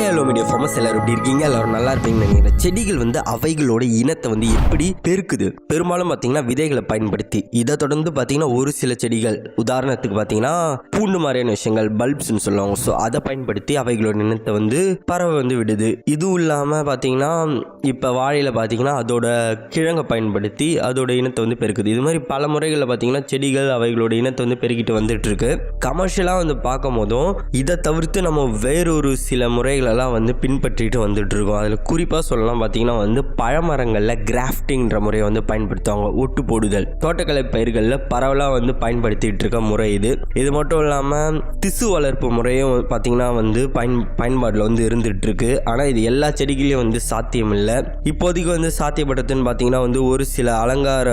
Hello media farmers எல்லாரும் எப்படி இருக்கீங்க? எல்லாரும் நல்லா இருப்பீங்கன்னு நினைக்கிறேன். செடிகள் அவைகளோட இனத்தை எப்படி பெருக்குது? பெரும்பாலும் பார்த்தீங்கன்னா விதைகளை பயன்படுத்தி. இதை தொடர்ந்து பார்த்தீங்கன்னா ஒரு சில செடிகள், உதாரணத்துக்கு பார்த்தீங்கன்னா பூண்டு மாதிரியான விஷயங்கள், பல்ப்ஸ்ன்னு சொல்லுவாங்க. ஸோ அதை பயன்படுத்தி அவைகளோட இனத்தை பறவை விடுது. இதுவும் இல்லாமல் பார்த்தீங்கன்னா இப்போ வாழையில் பார்த்தீங்கன்னா அதோட கிழங்கை பயன்படுத்தி அதோட இனத்தை பெருக்குது. இது மாதிரி பல முறைகளில் பார்த்தீங்கன்னா செடிகள் அவைகளோட இனத்தை பெருக்கிட்டு வந்துட்டு இருக்கு. கமர்ஷியலாக பார்க்கும் போதும் இதை தவிர்த்து நம்ம வேறொரு சில முறைகளெல்லாம் பின்பற்றிட்டு வந்துட்டு இருக்கோம். அதில் குறிப்பாக சொல்லலாம் பார்த்தீங்கன்னா பழமரங்களில் கிராஃப்டிங்ன்ற முறையை பயன்படுத்துவாங்க. ஒட்டு போடுதல் தோட்டக்கலை பயிர்களில் பரவலாக பயன்படுத்திட்டு இருக்க முறை இது. இது மட்டும் இல்லாமல் திசு வளர்ப்பு முறையும் பார்த்தீங்கன்னா பயன்பாட்டில் இருந்துட்டு இருக்கு. ஆனால் இது எல்லா செடிகளையும் சாத்தியம் இல்லை. இப்போதைக்கு சாத்தியப்படுறதுன்னு பார்த்தீங்கன்னா ஒரு சில அலங்கார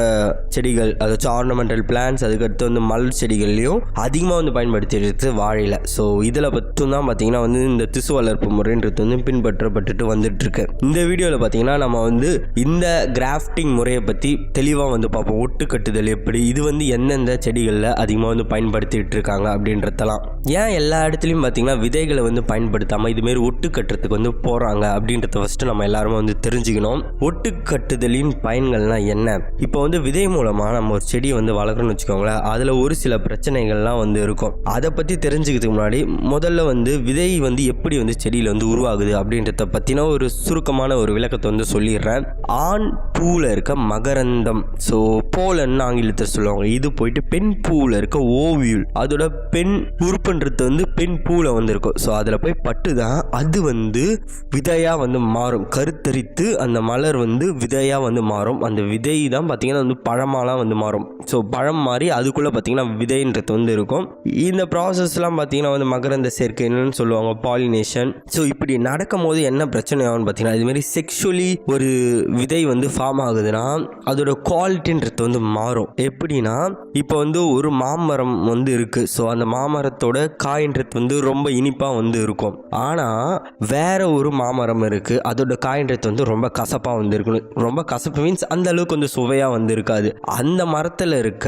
செடிகள், அதாச்சும் ஆர்னமெண்டல் பிளான்ஸ், அதுக்கடுத்து மலர் செடிகள்லையும் அதிகமாக பயன்படுத்திட்டு வாழையில். ஸோ இதில் மட்டும் தான் பார்த்தீங்கன்னா இந்த திசு வளர்ப்பு முறைன்றது பின்பற்றப்பட்டு வந்துட்டு இருக்கு. இந்த வீடியோவில் பார்த்தீங்கன்னா நம்ம இந்த கிராஃப்டிங் முறையை பற்றி தெளிவாக பார்ப்போம். ஒட்டு கட்டுதல் எப்படி, இது எந்தெந்த செடிகளில் அதிகமாக பயன்படுத்திட்டு இருக்காங்க அப்படின்றதெல்லாம். ஏன் எல்லா இடத்துலையும் பார்த்தீங்கன்னா விதைகளை பயன்படுத்தாமல் இதுமாரி ஒட்டு கட்டுறதுக்கு போகிறாங்க அப்படின்றத ஃபஸ்ட்டு நம்ம எல்லாருமே தெரிஞ்சுக்கணும். ஒட்டு கட்டுதலின் பயன்கள்லாம் என்ன? இப்போ விதை மூலமாக நம்ம ஒரு செடியை வளர்க்கணும்னு வச்சுக்கோங்களேன், அதில் ஒரு சில பிரச்சனைகள்லாம் இருக்கும். அதை பற்றி தெரிஞ்சுக்கிறதுக்கு முன்னாடி முதல்ல விதை எப்படி செடியில் உருவாகுது அப்படின்றத பற்றின ஒரு சுருக்கமான ஒரு விளக்கத்தை சொல்லிடுறேன். ஆண் பூவில் இருக்க மகரந்தம், ஸோ போலன்னு ஆங்கிலத்தில் சொல்லுவாங்க. இது போயிட்டு பெண் பூவில் இருக்க ஓவியூல், அதோட பெண் உறுப்புன்றது பெண் பூவில் இருக்கும். ஸோ அதில் போய் பட்டு தான் அது விதையாக மாறும். கருத்தரித்து அந்த மலர் விதையாக மாறும். அந்த விதை தான் பார்த்தீங்கன்னா பழமாலாம் மாறும். ஸோ பழம் மாறி அதுக்குள்ளே பார்த்தீங்கன்னா விதைன்றது இருக்கும். இந்த ப்ராசஸ்லாம் பார்த்தீங்கன்னா மகரந்த சேர்க்கைன்னு சொல்லுவாங்க, பாலினேஷன். ஸோ இப்படி நடக்கும் போது என்ன பிரச்சனை ஆகும்னு பார்த்தீங்கன்னா, இதுமாரி செக்ஷுவலி ஒரு விதை ஃபார்ம் ஆகுதுன்னா அதோட குவாலிட்டின்றது மாறும். எப்படின்னா இப்போ ஒரு மாமரம் இருக்குது. ஸோ அந்த மாமரத்தோட காயின்றது ரொம்ப இனிப்பாக இருக்கும். ஆனால் வேற ஒரு மாமரம் இருக்குது, அதோட காயின்றது ரொம்ப கசப்பாக இருக்கணும். ரொம்ப கசப்பு மீன்ஸ் அந்த அளவுக்கு சுவையாக இருக்காது. அந்த மரத்தில் இருக்க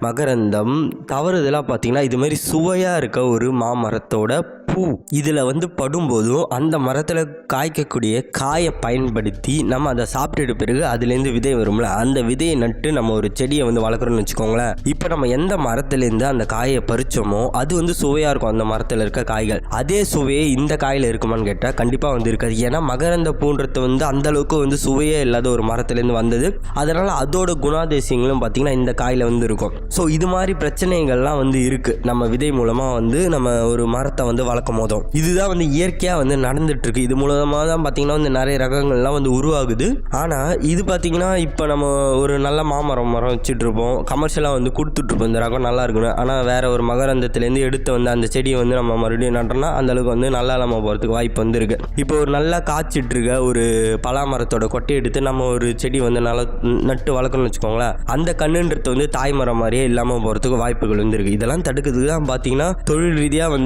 மகரந்தம் தவறுதலாக பார்த்தீங்கன்னா இது மாதிரி சுவையாக இருக்க ஒரு மாமரத்தோட பூ இதில் படும்போதும் அந்த மரத்தில் காய்க்கக்கூடிய காயை பயன்படுத்தி நம்ம அதை சாப்பிட்டுட்டு பிறகு அதுலேருந்து விதை வரும்ல, அந்த விதையை நட்டு நம்ம ஒரு செடியை வளர்க்குறோம்னு வச்சுக்கோங்களேன். இப்போ நம்ம எந்த மரத்துலேருந்து அந்த காயை பறிச்சோமோ அது சுவையாக இருக்கும். அந்த மரத்தில் இருக்க காய்கள் அதே சுவையே இந்த காயில் இருக்குமான்னு கேட்டால் கண்டிப்பாக இருக்காது. ஏன்னா மகரந்த பூன்றது அந்த அளவுக்கு சுவையே இல்லாத ஒரு மரத்துலேருந்து வந்தது. அதனால் அதோட குணாதிசயங்களும் பார்த்தீங்கன்னா இந்த காயில் இருக்கும். ஸோ இது மாதிரி பிரச்சனைகள்லாம் இருக்குது. நம்ம விதை மூலமாக நம்ம ஒரு மரத்தை வளர்க்கும் போதும் இதுதான் இயற்கையாக நடந்துட்டு இருக்கு. இது மூலமாக தான் பார்த்தீங்கன்னா நிறைய ரகங்கள்லாம் உருவாகுது. ஆனால் இது பார்த்தீங்கன்னா இப்போ நம்ம ஒரு நல்ல மரம் வச்சுட்டு இருப்போம், கமர்ஷியலாக கொடுத்துட்டு இருப்போம், இந்த ரகம் நல்லா இருக்குன்னு. ஆனால் வேற ஒரு மகரந்தத்துலேருந்து எடுத்து அந்த செடியை நம்ம மறுபடியும் நட்டோம்னா அந்த அளவுக்கு நல்லா இல்லாமல் போகிறதுக்கு வாய்ப்பு இருக்கு. இப்போ ஒரு நல்லா காய்ச்சிட்டு இருக்க ஒரு பலாமரத்தோட கொட்டையை எடுத்து நம்ம ஒரு செடி நல்லா நட்டு வளர்க்கணும்னு வச்சுக்கோங்களேன், அந்த கண்ணுன்றது தாய்மரம் மாதிரியே இல்லாமல் போகிறதுக்கு வாய்ப்புகள் இருக்கு. இதெல்லாம் தடுக்கிறதுக்கு தான் பார்த்தீங்கன்னா தொழில் ரீதியாக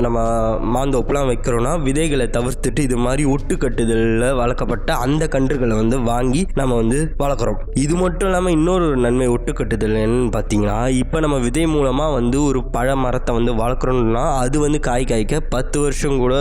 நம்ம மாந்தோப்புலாம் வைக்கிறோம்னா விதைகளை தவிர்த்துட்டு இது மாதிரி ஒட்டு கட்டுதலில் வளர்க்கப்பட்ட அந்த கன்றுகளை வாங்கி நம்ம வளர்க்குறோம். இது மட்டும் இல்லாமல் இன்னொரு நன்மை ஒட்டு கட்டுதல் என்னன்னு பார்த்தீங்கன்னா, இப்போ நம்ம விதை மூலமாக ஒரு பழ மரத்தை வளர்க்குறோம்னா அது காய்க்க 10 வருஷம் கூட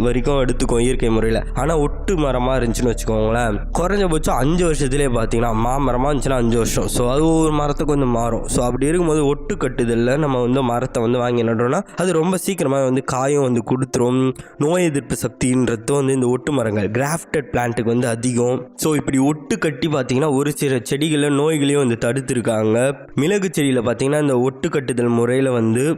வரைக்கும் எடுத்துக்கும் இயற்கை முறையில். ஆனால் ஒட்டு மரமாக இருந்துச்சுன்னு வச்சுக்கோங்களேன், குறைஞ்சபட்சம் 5 வருஷத்துலேயே பார்த்தீங்கன்னா மாமரமாக இருந்துச்சுன்னா 5 வருஷம். ஸோ அது ஒரு மரத்துக்கு மாறும். ஸோ அப்படி இருக்கும்போது ஒட்டு கட்டுதலில் நம்ம மரத்தை வாங்கி நடுறோம்னா அது ரொம்ப சீக்கிரமாக காயும் கொடுத்துரும். நோய் எதிர்ப்பு சக்தின்றது இந்த ஒட்டு மரங்கள் கிராஃப்டட் பிளான்ட்டுக்கு அதிகம். ஸோ இப்படி ஒட்டு கட்டி பார்த்தீங்கன்னா ஒரு சில செடிகளில் நோய்களையும் தடுத்துருக்காங்க. மிளகு செடியில் பார்த்தீங்கன்னா இந்த ஒட்டு கட்டுதல் முறையில்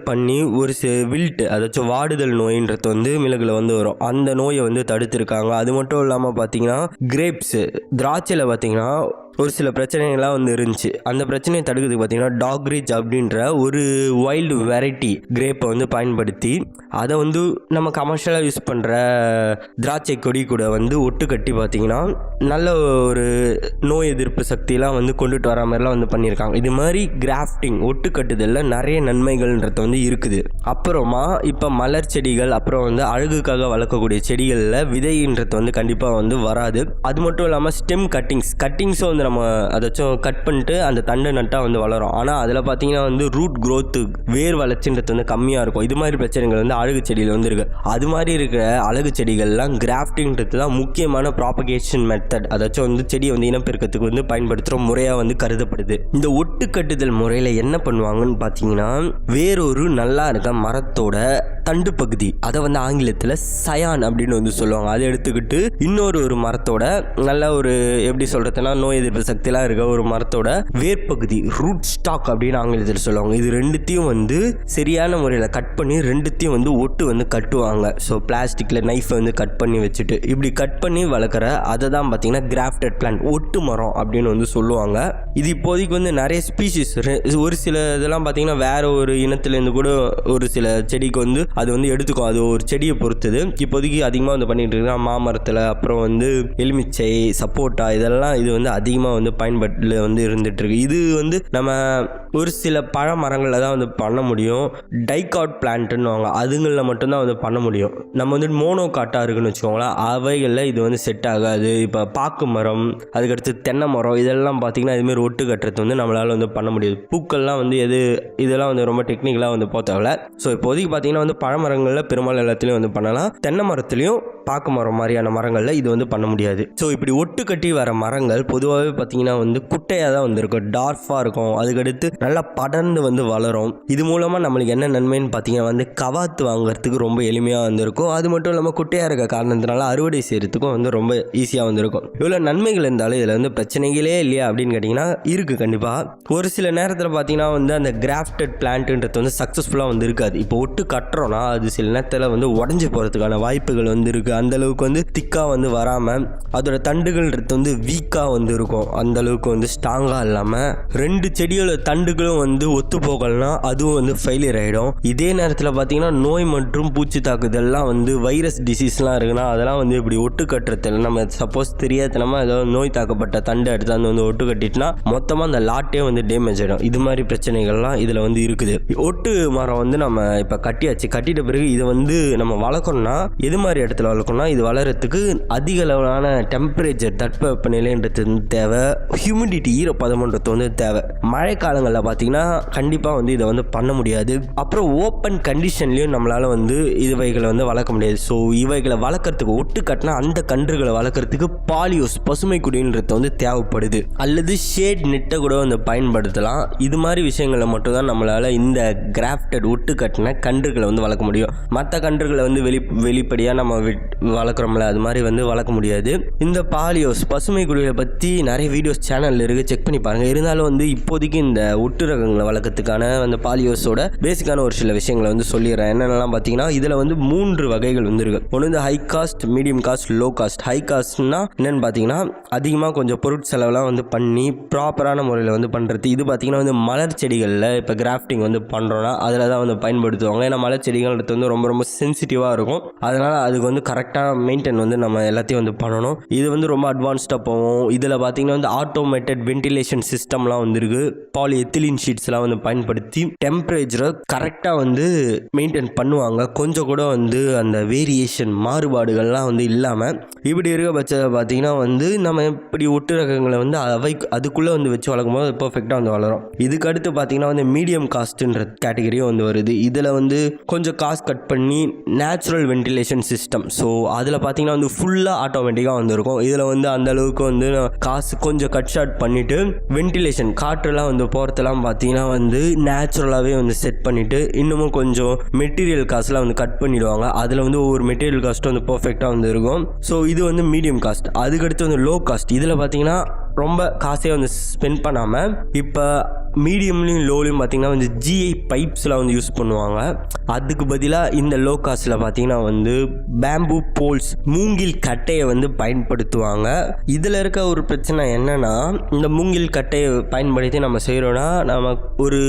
பண்ணி ஒரு வில்ட், அதாச்சும் வாடுதல் நோயின்றது மிளகுல வரும். அந்த நோயை தடுத்துருக்காங்க. அது மட்டும் இல்லாமல் பார்த்தீங்கன்னா கிரேப்ஸு, திராட்சையில் பார்த்தீங்கன்னா ஒரு சில பிரச்சனைகள்லாம் இருந்துச்சு. அந்த பிரச்சனையை தடுக்கிறதுக்கு பார்த்தீங்கன்னா டாக்ரிச் அப்படின்ற ஒரு வைல்டு வெரைட்டி கிரேப்பை பயன்படுத்தி அதை நம்ம கமர்ஷியலாக யூஸ் பண்ணுற திராட்சை கொடி கூட ஒட்டு கட்டி பார்த்தீங்கன்னா நல்ல ஒரு நோய் எதிர்ப்பு சக்தியெல்லாம் கொண்டுட்டு வர மாதிரிலாம் பண்ணியிருக்காங்க. இது மாதிரி கிராஃப்டிங் ஒட்டு கட்டுதலில் நிறைய நன்மைகள்ன்றது இருக்குது. அப்புறமா இப்போ மலர் செடிகள், அப்புறம் அழகுக்காக வளர்க்கக்கூடிய செடிகளில் விதைன்றது கண்டிப்பாக வராது. அது மட்டும் இல்லாமல் ஸ்டெம் கட்டிங்ஸும் நம்ம அதாச்சும் கட் பண்ணிட்டு அந்த தண்டு நட்டால் வந்து வளரும். ஆனால் அதில் பார்த்தீங்கன்னா வந்து ரூட் க்ரோத்து வேர் வளர்ச்சின்றது வந்து கம்மியாக இருக்கும். இது மாதிரி பிரச்சனைகள் வந்து அழகு செடியில் வந்து இருக்குது. அது மாதிரி இருக்கிற அழகு செடிகள்லாம் கிராஃப்டிங்கிறது தான் முக்கியமான ப்ராபகேஷன் மெத்தட். அதாச்சும் வந்து செடியை வந்து இனப்பெருக்கத்துக்கு வந்து பயன்படுத்துகிற முறையாக வந்து கருதப்படுது. இந்த ஒட்டு கட்டுதல் முறையில் என்ன பண்ணுவாங்கன்னு பார்த்தீங்கன்னா, வேறொரு நல்லா இருக்க மரத்தோட தண்டு பகுதி, அதை வந்து ஆங்கிலத்தில் சயான் அப்படின்னு வந்து சொல்லுவாங்க, அதை எடுத்துக்கிட்டு இன்னொரு மரத்தோட நல்ல ஒரு எப்படி சொல்றதுன்னா நோய் எதிர்ப்பு சக்தியெல்லாம் இருக்க ஒரு மரத்தோட வேர்பகுதி ரூட் ஸ்டாக் அப்படின்னு ஆங்கிலத்தில் சொல்லுவாங்க. இது ரெண்டுத்தையும் வந்து சரியான முறையில் கட் பண்ணி ரெண்டுத்தையும் வந்து ஒட்டு வந்து கட்டுவாங்க. ஸோ பிளாஸ்டிக்கில் நைஃபை வந்து கட் பண்ணி வச்சுட்டு இப்படி கட் பண்ணி வளர்க்குற அதை தான் பார்த்தீங்கன்னா கிராஃப்டட் பிளான்ட், ஒட்டு மரம் அப்படின்னு வந்து சொல்லுவாங்க. இது இப்போதைக்கு வந்து நிறைய ஸ்பீஷிஸ், ஒரு சில இதெல்லாம் பார்த்தீங்கன்னா வேற ஒரு இனத்துலேருந்து கூட ஒரு சில செடிக்கு வந்து அது வந்து எடுத்துக்கும். அது ஒரு செடியை பொறுத்தது. இப்போதைக்கு அதிகமாக வந்து பண்ணிட்டு இருக்கா மாமரத்தில், அப்புறம் வந்து எலுமிச்சை, சப்போட்டா, இதெல்லாம் இது வந்து அதிகமாக வந்து பயன்பாட்டில் வந்து இருந்துட்டு இருக்கு. இது வந்து நம்ம ஒரு சில பழ மரங்களில் தான் வந்து பண்ண முடியும். டைகாட் பிளான்ட்னு வாங்க, அதுங்களில் மட்டும்தான் வந்து பண்ண முடியும். நம்ம வந்து மோனோகாட்டாக இருக்குன்னு வச்சுக்கோங்களேன், அவைகளில் இது வந்து செட் ஆகாது. இப்போ பாக்கு மரம், அதுக்கடுத்து தென்னை மரம், இதெல்லாம் பார்த்தீங்கன்னா இதுமாரி ஒட்டு கட்டுறது வந்து நம்மளால் வந்து பண்ண முடியாது. பூக்கள்லாம் வந்து இதெல்லாம் வந்து ரொம்ப டெக்னிக்கலாக வந்து போத்தவில்லை. ஸோ இப்போதைக்கு பார்த்தீங்கன்னா வந்து பழமரங்களில் பெரும்பாலும் எல்லாத்துலேயும் வந்து பண்ணலாம். தென்னை மரத்துலையும் பாக்கு மரம் மாதிரியான மரங்களில் இது வந்து பண்ண முடியாது. ஸோ இப்படி ஒட்டு கட்டி வர மரங்கள் பொதுவாகவே பார்த்தீங்கன்னா வந்து குட்டையாக தான் வந்து இருக்கும், டார்ஃபாக இருக்கும். அதுக்கடுத்து நல்லா படர்ந்து வந்து வளரும். இது மூலமாக நம்மளுக்கு என்ன நன்மைன்னு பார்த்தீங்கன்னா வந்து கவாத்து வாங்குறதுக்கு ரொம்ப எளிமையாக வந்துருக்கும். அது மட்டும் இல்லாமல் குட்டையாக இருக்க காரணத்தினால அறுவடை செய்கிறதுக்கும் வந்து ரொம்ப ஈஸியாக வந்துருக்கும். இவ்வளோ நன்மைகள் இருந்தாலும் இதில் வந்து பிரச்சனைகளே இல்லையா அப்படின்னு கேட்டிங்கன்னா இருக்குது கண்டிப்பாக. ஒரு சில நேரத்தில் பார்த்தீங்கன்னா வந்து அந்த கிராஃப்டட் பிளான்ட்ன்றது வந்து சக்ஸஸ்ஃபுல்லாக வந்து இருக்காது. இப்போ ஒட்டு கட்டுறோன்னா அது சில நேரத்தில் வந்து உடஞ்சி போகிறதுக்கான வாய்ப்புகள் வந்து இருக்குது. அந்தளவுக்கு வந்து திக்காக வந்து வராமல் அதோட தண்டுகள்ன்றது வந்து வீக்காக வந்து இருக்கும். அந்தளவுக்கு வந்து ஸ்ட்ராங்காக இல்லாமல் ரெண்டு செடியோட தண்டுகளும் வந்து ஒத்து போகலனா அதுவும் வந்து ஃபெயிலியர் ஆகிடும். இதே நேரத்தில் பார்த்தீங்கன்னா நோய் மற்றும் பூச்சி தாக்குதல்லாம் வந்து வைரஸ் டிசீஸ்லாம் இருக்குன்னா அதெல்லாம் வந்து இப்படி ஒட்டு கட்டுறதில்ல. நம்ம சப்போஸ் தெரியாதனமா ஏதாவது நோய் தாக்கப்பட்ட தண்டு எடுத்து வந்து ஒட்டு கட்டிட்டுனா மொத்தமாக அந்த லாட்டே வந்து டேமேஜ் ஆகிடும். இது மாதிரி பிரச்சனைகள்லாம் இதில் வந்து இருக்குது. ஒட்டு மரம் வந்து நம்ம இப்போ கட்டிட்ட பிறகு இதை வந்து நம்ம வளர்க்கணும்னா எது மாதிரி இடத்துல வளர்க்கணும்னா, இது வளர்கிறதுக்கு அதிக அளவிலான டெம்பரேச்சர், தட்பவெப்பநிலைன்றது தேவை. ஹியூமிடிட்டி, ஈரப்பதம்ன்றது வந்து தேவை. மழை காலங்களில் பார்த்தீங்கன்னா கண்டிப்பாக வந்து இதை வந்து பண்ண முடியாது. அப்புறம் ஓப்பன் கண்டிஷன்லேயும் நம்மளால் வந்து இவைகளை வந்து வளர்க்க முடியாது. ஸோ இவைகளை வளர்க்குறதுக்கு ஒட்டு கட்டினா அந்த கன்றுகளை வளர்க்குறதுக்கு பாலியோஸ், பசுமை குடின்றது வந்து தேவைப்படுது. அல்லது ஷேட் நெட்டை கூட வந்து பயன்படுத்தலாம். இது மாதிரி விஷயங்களை மட்டும்தான் நம்மளால் இந்த கிராஃப்டட் ஒட்டு கட்டின கன்றுகளை வந்து வளர்க்க முடியும். மற்ற கன்றுகளை வந்து வெளிப்படையாக நம்ம வளர்க்குறோம்ல, அது மாதிரி வந்து வளர்க்க முடியாது. இந்த பாலியோஸ், பசுமை குடிகளை பற்றி நிறைய வீடியோஸ் சேனலில் இருக்குது, செக் பண்ணி பாருங்கள். இருந்தாலும் வந்து இப்போதைக்கு இந்த ஒட்டு ரகங்களை வளர்க்கறதுக்கான அந்த பாலியோஸோட பேசிக்கான ஒரு சில விஷயங்களை வந்து சொல்லிடுறேன். என்னென்னலாம் பார்த்தீங்கன்னா இதில் வந்து 3 வகைகள் வந்து இருக்குது. ஒன்று வந்து high cost, medium cost, low cost. High காஸ்ட்னா என்னென்னு பார்த்தீங்கன்னா அதிகமாக கொஞ்சம் பொருட்செலவெல்லாம் வந்து பண்ணி ப்ராப்பரான முறையில் வந்து பண்ணுறது. இது பார்த்தீங்கன்னா வந்து மலர் செடிகளில் இப்போ கிராஃப்டிங் வந்து பண்ணுறோன்னா அதில் தான் வந்து பயன்படுத்துவாங்க. ஏன்னா மலர் செடிகள்ன்றது வந்து ரொம்ப ரொம்ப சென்சிட்டிவாக இருக்கும். அதனால் அதுக்கு வந்து கரெக்டாக மெயின்டைன் வந்து நம்ம எல்லாத்தையும் வந்து பண்ணணும். இது வந்து ரொம்ப அட்வான்ஸ்டாக போகும். இதில் பார்த்தீங்கன்னா வந்து ஆட்டோமேட்டட் வென்டிலேஷன் சிஸ்டம்லாம் வந்துருக்கு. பாலிஎத்திலீன் ஷீட்ஸ்லாம் வந்து பயன்படுத்தி டெம்பரேச்சரை கரெக்டாக வந்து மெயின்டைன் பண்ணுவாங்க. கொஞ்சம் கூட வந்து அந்த வேரியேஷன், மாறுபாடுகள்லாம் வந்து இல்லாமல் இப்படி இருக்க பட்சத்தில் பார்த்தீங்கன்னா வந்து நம்ம இப்படி ஒட்டு ரகங்களை வந்து அதுக்குள்ளே வந்து வச்சு வளர்க்கும் போது பர்ஃபெக்டாக வந்து வளரும். இதுக்கு அடுத்து பார்த்தீங்கன்னா வந்து மீடியம் காஸ்ட்டுன்ற கேட்டகரியும் வந்து வருது. இதில் வந்து கொஞ்சம் காஸ்ட் கட் பண்ணி நேச்சுரல் வென்டிலேஷன் சிஸ்டம். ஸோ அதில் பார்த்தீங்கன்னா வந்து ஃபுல்லாக ஆட்டோமேட்டிக்காக வந்துருக்கும். இதில் வந்து அந்தளவுக்கு வந்து காசு கொஞ்சம் கட் ஷார்ட் பண்ணிவிட்டு வென்டிலேஷன், காற்றுலாம் வந்து போகிறதெல்லாம் பார்த்தீங்கன்னா வந்து நேச்சுரலாகவே வந்து செட் பண்ணிவிட்டு இன்னமும் கொஞ்சம் மெட்டீரியல் காசுலாம் வந்து கட் பண்ணிடுவாங்க. அதில் வந்து ஒவ்வொரு மெட்டீரியல் காஸ்ட்டும் வந்து பர்ஃபெக்டாக வந்து இருக்கும். ஸோ இது வந்து மீடியம் காஸ்ட். அதுக்கடுத்து வந்து லோ காஸ்ட். இதில் பார்த்தீங்கன்னா ரொம்ப காசே வந்து ஸ்பெண்ட் பண்ணாமல் இப்போ மீடியம்லையும் லோலையும் பார்த்தீங்கன்னா வந்து ஜிஐ பைப்ஸ்லாம் வந்து யூஸ் பண்ணுவாங்க. அதுக்கு பதிலாக இந்த லோ காஸ்ட்டில் பார்த்தீங்கன்னா வந்து பேம்பூ போல்ஸ், மூங்கில் கட்டையை வந்து பயன்படுத்துவாங்க. இதில் இருக்க ஒரு பிரச்சனை என்னென்னா, இந்த மூங்கில் கட்டையை பயன்படுத்தி நம்ம செய்கிறோன்னா நம்ம ஒரு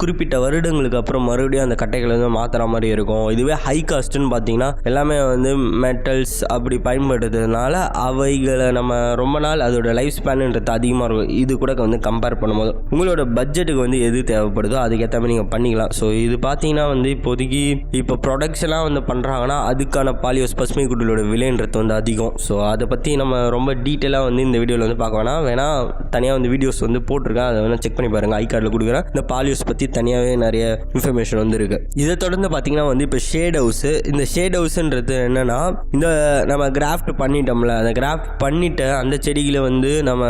குறிப்பிட்ட வருடங்களுக்கு அப்புறம் மறுபடியும் அந்த கட்டைகளை வந்து மாற்றுற மாதிரி இருக்கும். இதுவே ஹை காஸ்ட்டுன்னு பார்த்தீங்கன்னா எல்லாமே வந்து மெட்டல்ஸ் அப்படி பயன்படுத்துறதுனால அவைகளை நம்ம ரொம்ப நாள் அதோட லைஃப் ஸ்பேன் காஸ்ட்ன்றது அதிகமாக இருக்கும். இது கூட வந்து கம்பேர் பண்ணும்போது உங்களோட பட்ஜெட்டுக்கு வந்து எது தேவைப்படுதோ அதுக்கேற்ற மாதிரி நீங்கள் பண்ணிக்கலாம். ஸோ இது பார்த்தீங்கன்னா வந்து இப்போதைக்கு இப்போ ப்ரொடக்ஷனாக வந்து பண்ணுறாங்கன்னா அதுக்கான பாலியோஸ் பசுமை குடிலோட விலைன்றது வந்து அதிகம். ஸோ அதை பற்றி நம்ம ரொம்ப டீட்டெயிலாக வந்து இந்த வீடியோவில் வந்து பார்க்க வேணால் தனியாக வந்து வீடியோஸ் வந்து போட்டிருக்கேன், அதை வேணால் செக் பண்ணி பாருங்கள். ஐ கார்டில் கொடுக்குறேன். இந்த பாலியோஸ் பற்றி தனியாகவே நிறைய இன்ஃபர்மேஷன் வந்து இருக்குது. இதை தொடர்ந்து பார்த்தீங்கன்னா வந்து இப்போ ஷேட் ஹவுஸு, இந்த ஷேட் ஹவுஸுன்றது என்னென்னா இந்த நம்ம கிராஃப்ட் பண்ணிட்டோம்ல, அந்த கிராஃப்ட் பண்ணிவிட்டு அந்த செடிகளை வந்து நம்ம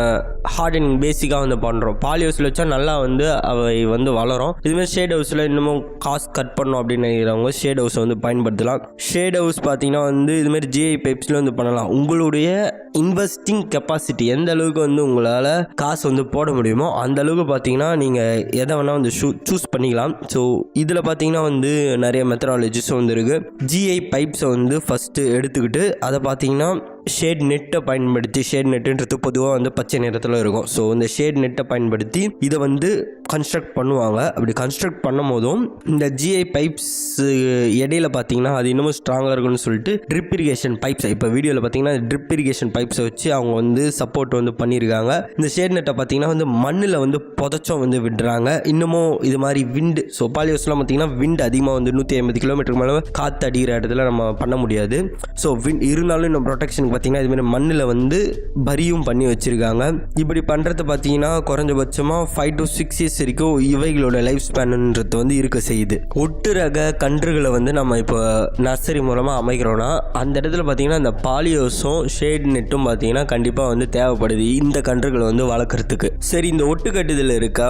ஹார்டனிங் பேசிக்காக வந்து பண்ணுறோம். பாலியோஸில் வச்சா நல்லா வந்து அவை வந்து வளரும். இதுமாதிரி ஷேட் ஹவுஸில் இன்னமும் காசு கட் பண்ணோம் அப்படின்னு நினைக்கிறவங்க ஷேட் ஹவுஸை வந்து பயன்படுத்தலாம். ஷேட் ஹவுஸ் பார்த்தீங்கன்னா வந்து இதுமாதிரி ஜிஐ பைப்ஸில் வந்து பண்ணலாம். உங்களுடைய இன்வெஸ்டிங் கெப்பாசிட்டி எந்த அளவுக்கு வந்து உங்களால் காசு வந்து போட முடியுமோ அந்த அளவுக்கு பார்த்தீங்கன்னா நீங்கள் எதை வேணால் வந்து சூஸ் பண்ணிக்கலாம். ஸோ இதில் பார்த்தீங்கன்னா வந்து நிறைய மெத்தடாலஜிஸும் வந்து இருக்குது. ஜிஐ பைப்ஸை வந்து ஃபஸ்ட்டு எடுத்துக்கிட்டு அதை பார்த்தீங்கன்னா ஷேட் நெட்டை பயன்படுத்தி, ஷேட் நெட்டுன்றது பொதுவாக வந்து பச்சை நிறத்தில் இருக்கும். ஸோ இந்த ஷேட் நெட்டை பயன்படுத்தி இதை வந்து கன்ஸ்ட்ரக்ட் பண்ணுவாங்க. அப்படி கன்ஸ்ட்ரக்ட் பண்ணும் போதும் இந்த ஜிஐ பைப்ஸ் இடையில பார்த்தீங்கன்னா அது இன்னமும் ஸ்ட்ராங்காக இருக்குன்னு சொல்லிட்டு ட்ரிப் இரிகேஷன் பைப்ஸை இப்போ வீடியோவில் பார்த்தீங்கன்னா ட்ரிப் இரிகேஷன் பைப்ஸை வச்சு அவங்க வந்து சப்போர்ட் வந்து பண்ணியிருக்காங்க. இந்த ஷேட் நெட்டை பார்த்தீங்கன்னா வந்து மண்ணில் வந்து புதைச்சம் வந்து விடுறாங்க. இன்னமும் இது மாதிரி விண்டு, ஸோ பாலியோஸ்லாம் பார்த்தீங்கன்னா விண்டு அதிகமாக வந்து 150 கிலோமீட்டருக்கு மேலே காற்று அடிக்கிற இடத்துல நம்ம பண்ண முடியாது. ஸோ இருந்தாலும் இன்னும் ப்ரொடெக்ஷனுக்கு பார்த்தீங்கன்னா இதுமாதிரி மண்ணில் வந்து பரியும் பண்ணி வச்சுருக்காங்க. இப்படி பண்ணுறது பார்த்தீங்கன்னா குறைஞ்சபட்சமாக 5 to 6 years வரைக்கும் இவைகளோட லைஃப் ஸ்பேனுன்றது வந்து இருக்க செய்யுது. ஒட்டு ரக கன்றுகளை வந்து நம்ம இப்போ நர்சரி மூலமாக அமைக்கிறோன்னா அந்த இடத்துல பார்த்தீங்கன்னா இந்த பாலியோஸும் ஷேட் நெட்டும் பார்த்தீங்கன்னா கண்டிப்பாக வந்து தேவைப்படுது இந்த கன்றுகளை வந்து வளர்க்குறதுக்கு. சரி, இந்த ஒட்டுக்கட்டுதல் இருக்க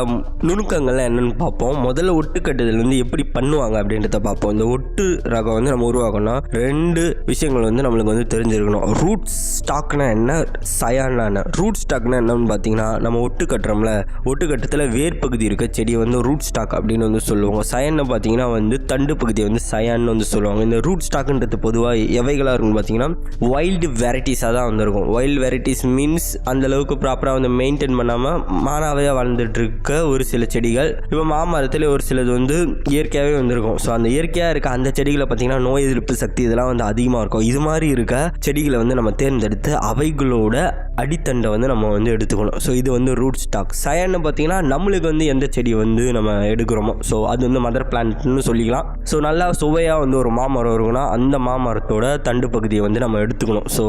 நுணுக்கங்கள்லாம் என்னென்னு பார்ப்போம். முதல்ல ஒட்டுக்கட்டுதல் வந்து எப்படி பண்ணுவாங்க அப்படின்றத பார்ப்போம். இந்த ஒட்டு ரகம் வந்து நம்ம உருவாக்கணும்னா 2 விஷயங்கள் வந்து நம்மளுக்கு வந்து தெரிஞ்சிருக்கணும். ரூட் ஸ்டாக்னா என்ன, சயானா என்ன. ரூட் ஸ்டாக்னா என்னன்னு பார்த்தீங்கன்னா நம்ம ஒட்டு கட்டுறோம்ல, ஒட்டு கட்டத்தில் வேர் பகுதி இருக்க செடியை வந்து ரூட் ஸ்டாக் அப்படின்னு வந்து சொல்லுவாங்க. சயான்னு பார்த்தீங்கன்னா வந்து தண்டு பகுதியை வந்து சயான்னு வந்து சொல்லுவாங்க. இந்த ரூட் ஸ்டாக்ன்றது பொதுவாக எவைகளாக இருக்குன்னு பார்த்தீங்கன்னா வைல்டு வெரைட்டிஸாக தான் வந்துருக்கும். வைல்டு வெரைட்டிஸ் மீன்ஸ் அந்தளவுக்கு ப்ராப்பராக வந்து மெயின்டைன் பண்ணாமல் மானாவையாக வாழ்ந்துட்டு இருக்க ஒரு சில செடிகள். இப்போ மாமரத்தில் ஒரு சிலது வந்து இயற்கையாகவே வந்துருக்கும். ஸோ அந்த இயற்கையாக இருக்க அந்த செடிகளை பார்த்தீங்கன்னா நோய் எதிர்ப்பு சக்தி இதெல்லாம் வந்து அதிகமாக இருக்கும். இது மாதிரி இருக்க செடிகளை வந்து நம்ம தேர்ந்தெடுத்து அவைகளோட அடித்தண்டை வந்து நம்ம வந்து எடுத்துக்கணும். ஸோ இது வந்து ரூட் ஸ்டாக். சயான்னு பார்த்தீங்கன்னா நம்மளுக்கு வந்து எந்த செடியை வந்து நம்ம எடுக்கிறோமோ ஸோ அது வந்து மதர் பிளான்ட்னு சொல்லிக்கலாம். ஸோ நல்லா சுவையாக வந்து ஒரு மாமரம் இருக்குன்னா அந்த மாமரத்தோட தண்டு பகுதியை வந்து நம்ம எடுத்துக்கணும். ஸோ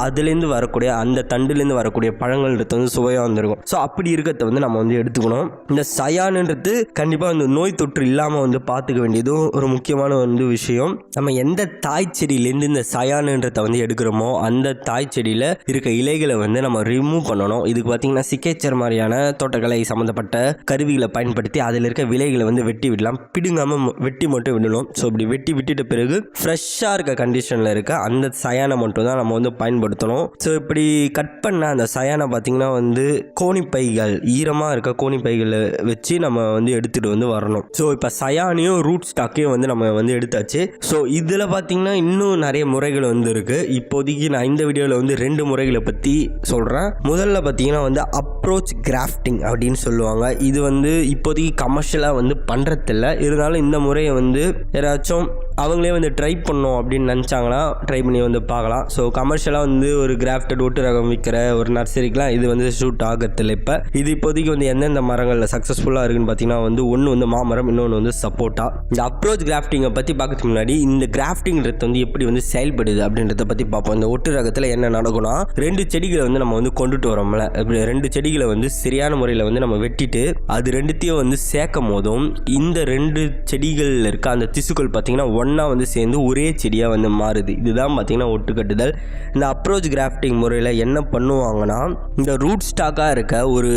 அதுலேருந்து வரக்கூடிய அந்த தண்டுலேருந்து வரக்கூடிய பழங்கள்ன்றது வந்து சுவையாக வந்துருக்கும். ஸோ அப்படி இருக்கிறத வந்து நம்ம வந்து எடுத்துக்கணும். இந்த சயானுன்றது கண்டிப்பாக வந்து நோய் தொற்று இல்லாமல் வந்து பார்த்துக்க வேண்டியதும் ஒரு முக்கியமான வந்து விஷயம். நம்ம எந்த தாய் செடியிலேருந்து இந்த சயானுன்றதை வந்து எடுக்கிறோமோ அந்த தாய் செடியில் இருக்க இலைகளை வந்து நம்ம ரிமூவ் பண்ணணும். இதுக்கு பார்த்தீங்கன்னா சிக்கேச்சர் மாதிரியான தோட்டக்கலை சம்மந்தப்பட்ட கருவிகளை பயன்படுத்தி அதில் இருக்க விலைகளை வந்து வெட்டி விடலாம். பிடுங்காமல் வெட்டி மட்டும் விடணும். ஸோ இப்படி வெட்டி விட்டுட்ட பிறகு ஃப்ரெஷ்ஷாக இருக்க கண்டிஷனில் இருக்க அந்த சயானை மட்டும் தான் நம்ம வந்து பயன்படுத்தணும். ஸோ இப்படி கட் பண்ண அந்த சயானை பார்த்தீங்கன்னா வந்து கோணிப்பைகள், ஈரமாக இருக்க கோணிப்பைகளை வச்சு நம்ம வந்து எடுத்துகிட்டு வந்து வரணும். ஸோ இப்போ சயானையும் ரூட் ஸ்டாக்கையும் வந்து நம்ம வந்து எடுத்தாச்சு. ஸோ இதில் பார்த்தீங்கன்னா இன்னும் நிறைய முறைகள் வந்து இருக்குது. இப்போதைக்கு நான் இந்த வீடியோவில் வந்து 2 முறைகளை பற்றி சொல்கிறேன். முதல்ல பார்த்தீங்கன்னா வந்து அப்ரோச் கிராஃப்டிங் அப்படின்னு சொல்லுவாங்க. இது வந்து இப்போதைக்கு கமர்ஷியலாக வந்து பண்ணுறதில்ல. இருந்தாலும் இந்த முறையை வந்து யாராச்சும் அவங்களே வந்து ட்ரை பண்ணோம் அப்படின்னு நினச்சாங்கன்னா ட்ரை பண்ணி வந்து பார்க்கலாம். ஸோ கமர்ஷியலாக வந்து ஒரு கிராஃப்டட் ஒட்டு ரகம் விற்கிற ஒரு நர்சரிக்கெலாம் இது வந்து ஷூட் ஆகிறதில்ல. இப்போ இது இப்போதைக்கு வந்து எந்தெந்த மரங்களில் சக்ஸஸ்ஃபுல்லாக இருக்குன்னு பார்த்தீங்கன்னா வந்து ஒன்று வந்து மாமரம், இன்னொன்று வந்து சப்போட்டா. இந்த அப்ரோச் கிராஃப்டிங்கை பற்றி பார்க்கறதுக்கு முன்னாடி இந்த கிராஃப்டிங்கிறது வந்து எப்படி வந்து செயல்படுது அப்படின்றத பற்றி பார்ப்போம். இந்த ஒட்டு ரகத்தில் என்ன நடக்கும்னா 2 செடிகளை வந்து நம்ம வந்து கொண்டுட்டு வரோம்ல, இப்படி 2 செடிகளை வந்து சரியான முறையில் வந்து நம்ம வெட்டிட்டு அது 2த்தையும் வந்து சேர்க்கும் போதும் இந்த 2 செடிகளில் இருக்க அந்த திசுக்கள் பார்த்தீங்கன்னா ஒன்றா வந்து சேர்ந்து ஒரே செடியாக வந்து மாறுது. இதுதான் பார்த்தீங்கன்னா ஒட்டுக்கட்டுதல். இந்த அப்ரோச் கிராஃப்டிங் முறையில் என்ன பண்ணுவாங்கன்னா இந்த ரூட் ஸ்டாக்காக இருக்க ஒரு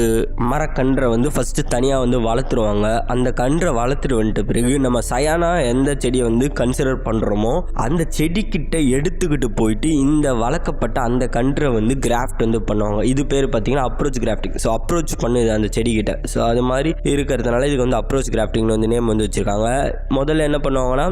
மரக்கன்றை வந்து ஃபஸ்ட்டு தனியாக வந்து வளர்த்துருவாங்க. அந்த கன்றை வளர்த்துட்டு வந்துட்ட பிறகு நம்ம சயானா எந்த செடியை வந்து கன்சிடர் பண்ணுறோமோ அந்த செடிக்கிட்ட எடுத்துக்கிட்டு போயிட்டு இந்த வளர்க்கப்பட்ட அந்த கன்றை வந்து கிராஃப்ட் வந்து பண்ணுவாங்க. இது பேர் பார்த்தீங்கன்னா அப்ரோச் கிராஃப்டிங். ஸோ அப்ரோச் பண்ணுது அந்த செடிக்கிட்ட. ஸோ அது மாதிரி இருக்கிறதுனால இதுக்கு வந்து அப்ரோச் கிராஃப்டிங்னு வந்து நேம் வந்து வச்சுருக்காங்க. முதல்ல என்ன பண்ணுவாங்கன்னா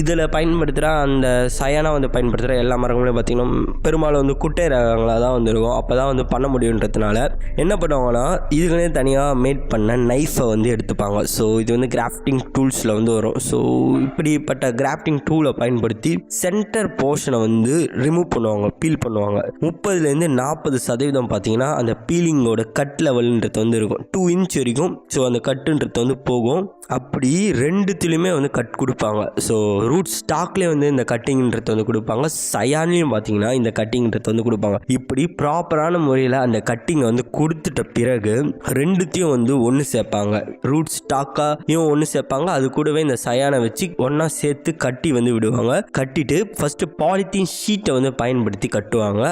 இதில் பயன்படுத்துகிற அந்த சயானா வந்து பயன்படுத்துகிற எல்லா மரங்களும் பார்த்திங்கன்னா பெரும்பாலும் வந்து குட்டை ரகங்களாக தான் வந்து இருக்கும். அப்போ தான் வந்து பண்ண முடியுன்றதுனால என்ன பண்ணுவாங்கன்னா இதுக்குன்னே தனியாக மேட் பண்ண நைஃபை வந்து எடுத்துப்பாங்க. ஸோ இது வந்து கிராஃப்டிங் டூல்ஸில் வந்து வரும். ஸோ இப்படிப்பட்ட கிராஃப்டிங் டூலை பயன்படுத்தி சென்டர் போர்ஷனை வந்து ரிமூவ் பண்ணுவாங்க, பீல் பண்ணுவாங்க. 30-40% பார்த்தீங்கன்னா அந்த பீலிங்கோட கட் லெவல்ன்றது வந்து இருக்கும். 2 இன்ச் வரைக்கும் ஸோ அந்த கட்டுன்றது வந்து போகும். அப்படி ரெண்டுத்துலேயுமே வந்து கட் கொடுப்பாங்க. ஸோ ரூட் ஸ்டாக்லேயே வந்து இந்த கட்டிங்ன்றது வந்து கொடுப்பாங்க, சயான்லேயும் பார்த்தீங்கன்னா இந்த கட்டிங்ன்றது வந்து கொடுப்பாங்க. இப்படி ப்ராப்பரான முறையில் அந்த கட்டிங்கை வந்து கொடுத்துட்ட பிறகு ரெண்டுத்தையும் வந்து ஒன்று சேர்ப்பாங்க. ரூட் ஸ்டாக்காகவும் ஒன்று சேர்ப்பாங்க, அது கூடவே இந்த சயானை வச்சு ஒன்றா சேர்த்து கட்டி வந்து விடுவாங்க. கட்டிட்டு ஃபஸ்ட்டு பாலித்தீன் ஷீட்டை வந்து பயன்படுத்தி கட்டுவாங்க.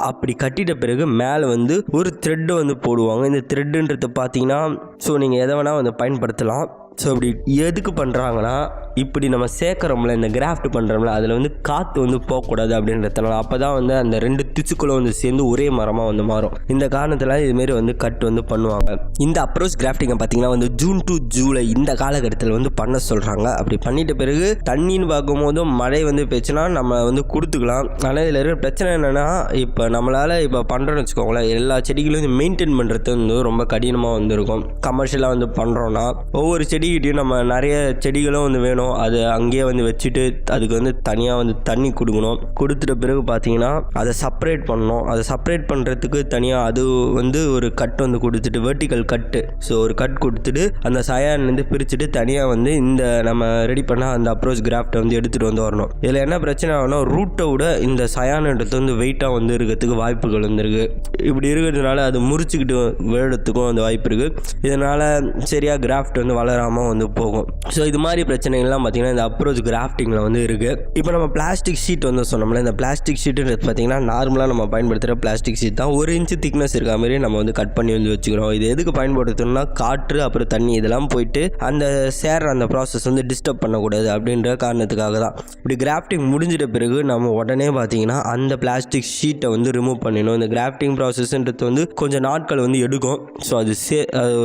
அப்படி கட்டிட்ட பிறகு மேலே வந்து ஒரு த்ரெட்டை வந்து போடுவாங்க. இந்த த்ரெட்டுன்றது பார்த்தீங்கன்னா ஸோ நீங்கள் எதை வேணால் வந்து பயன்படுத்தலாம். ஸோ இப்படி எதுக்கு பண்ணுறாங்கன்னா இப்படி நம்ம சேர்க்குறோம்ல, இந்த கிராஃப்ட் பண்ணுறோம்ல, அதில் வந்து காற்று வந்து போகக்கூடாது அப்படின்றதுனால. அப்போ தான் வந்து அந்த 2 திசுக்களும் வந்து சேர்ந்து ஒரே மரமாக வந்து மாறும். இந்த காரணத்தில் இதுமாரி வந்து கட் வந்து பண்ணுவாங்க. இந்த அப்ரோச் கிராஃப்டிங்கை பார்த்திங்கன்னா வந்து ஜூன் டு ஜூலை இந்த காலகட்டத்தில் வந்து பண்ண சொல்கிறாங்க. அப்படி பண்ணிட்ட பிறகு தண்ணின்னு பார்க்கும்போதும் மழை வந்து போச்சுன்னா நம்ம வந்து கொடுத்துக்கலாம். ஆனால் இதில் இருக்கிற பிரச்சனை என்னென்னா இப்போ நம்மளால் இப்போ பண்ணுறோன்னு வச்சுக்கோங்களேன், எல்லா செடிகளையும் வந்து மெயின்டைன் பண்ணுறது வந்து ரொம்ப கடினமாக வந்து இருக்கும். கமர்ஷியலாக வந்து பண்ணுறோன்னா ஒவ்வொரு செடிகிட்டையும் நம்ம நிறைய செடிகளும் வந்து வேணும். அது அங்கேயே வந்து வச்சுட்டு அதுக்கு வந்து தனியாக வந்து தண்ணி கொடுக்கணும். கொடுத்துட்ட பிறகு பார்த்தீங்கன்னா அதை செப்பரேட் பண்ணணும். அதை செப்பரேட் பண்ணுறதுக்கு தனியாக அது வந்து ஒரு கட் வந்து கொடுத்துட்டு வெர்டிக்கல் கட்டு, ஸோ ஒரு கட் கொடுத்துட்டு அந்த சயான்லேருந்து பிரிச்சுட்டு தனியாக வந்து இந்த நம்ம ரெடி பண்ண அந்த அப்ரோச் கிராஃப்டை வந்து எடுத்துகிட்டு வந்து வரணும். இதில் என்ன பிரச்சனை ஆகணும், ரூட்டை விட இந்த சயான்ன்றது வந்து வெயிட்டாக வந்து இருக்கிறதுக்கு வாய்ப்புகள் வந்துருக்கு. இப்படி இருக்கிறதுனால அது முறிச்சுக்கிட்டு விழுறதுக்கும் அந்த வாய்ப்பு இருக்குது. இதனால் சரியாக கிராஃப்ட் வந்து வளராமல் வந்து போகும். ஸோ இது மாதிரி பிரச்சனைகள்லாம் பார்த்தீங்கன்னா இந்த அப்ரோச் கிராஃப்டிங்கில் வந்து இருக்குது. இப்போ நம்ம பிளாஸ்டிக் ஷீட் வந்து சொன்னோம்ல, இந்த பிளாஸ்டிக் ஷீட்டுன்றது பார்த்தீங்கன்னா நார்மலாக நம்ம பயன்படுத்துகிற பிளாஸ்டிக் ஷீட் தான். 1 இன்ச்சு திக்னஸ் இருக்க மாதிரி நம்ம வந்து கட் பண்ணி வந்து வச்சுக்கிறோம். இது எதுக்கு பயன்படுத்தணும்னா காற்று அப்புறம் தண்ணி இதெல்லாம் போயிட்டு அந்த சேர்ற அந்த ப்ராசஸ் வந்து டிஸ்டர்ப் பண்ணக்கூடாது அப்படின்ற காரணத்துக்காக தான். இப்படி கிராஃப்டிங் முடிஞ்சிட்ட பிறகு நம்ம உடனே பார்த்தீங்கன்னா அந்த பிளாஸ்டிக் ஷீட்டை வந்து ரிமூவ் பண்ணிடணும். இந்த கிராஃப்டிங் ப்ராசஸ்ன்றது வந்து கொஞ்சம் நாட்கள் வந்து எடுக்கும். ஸோ அது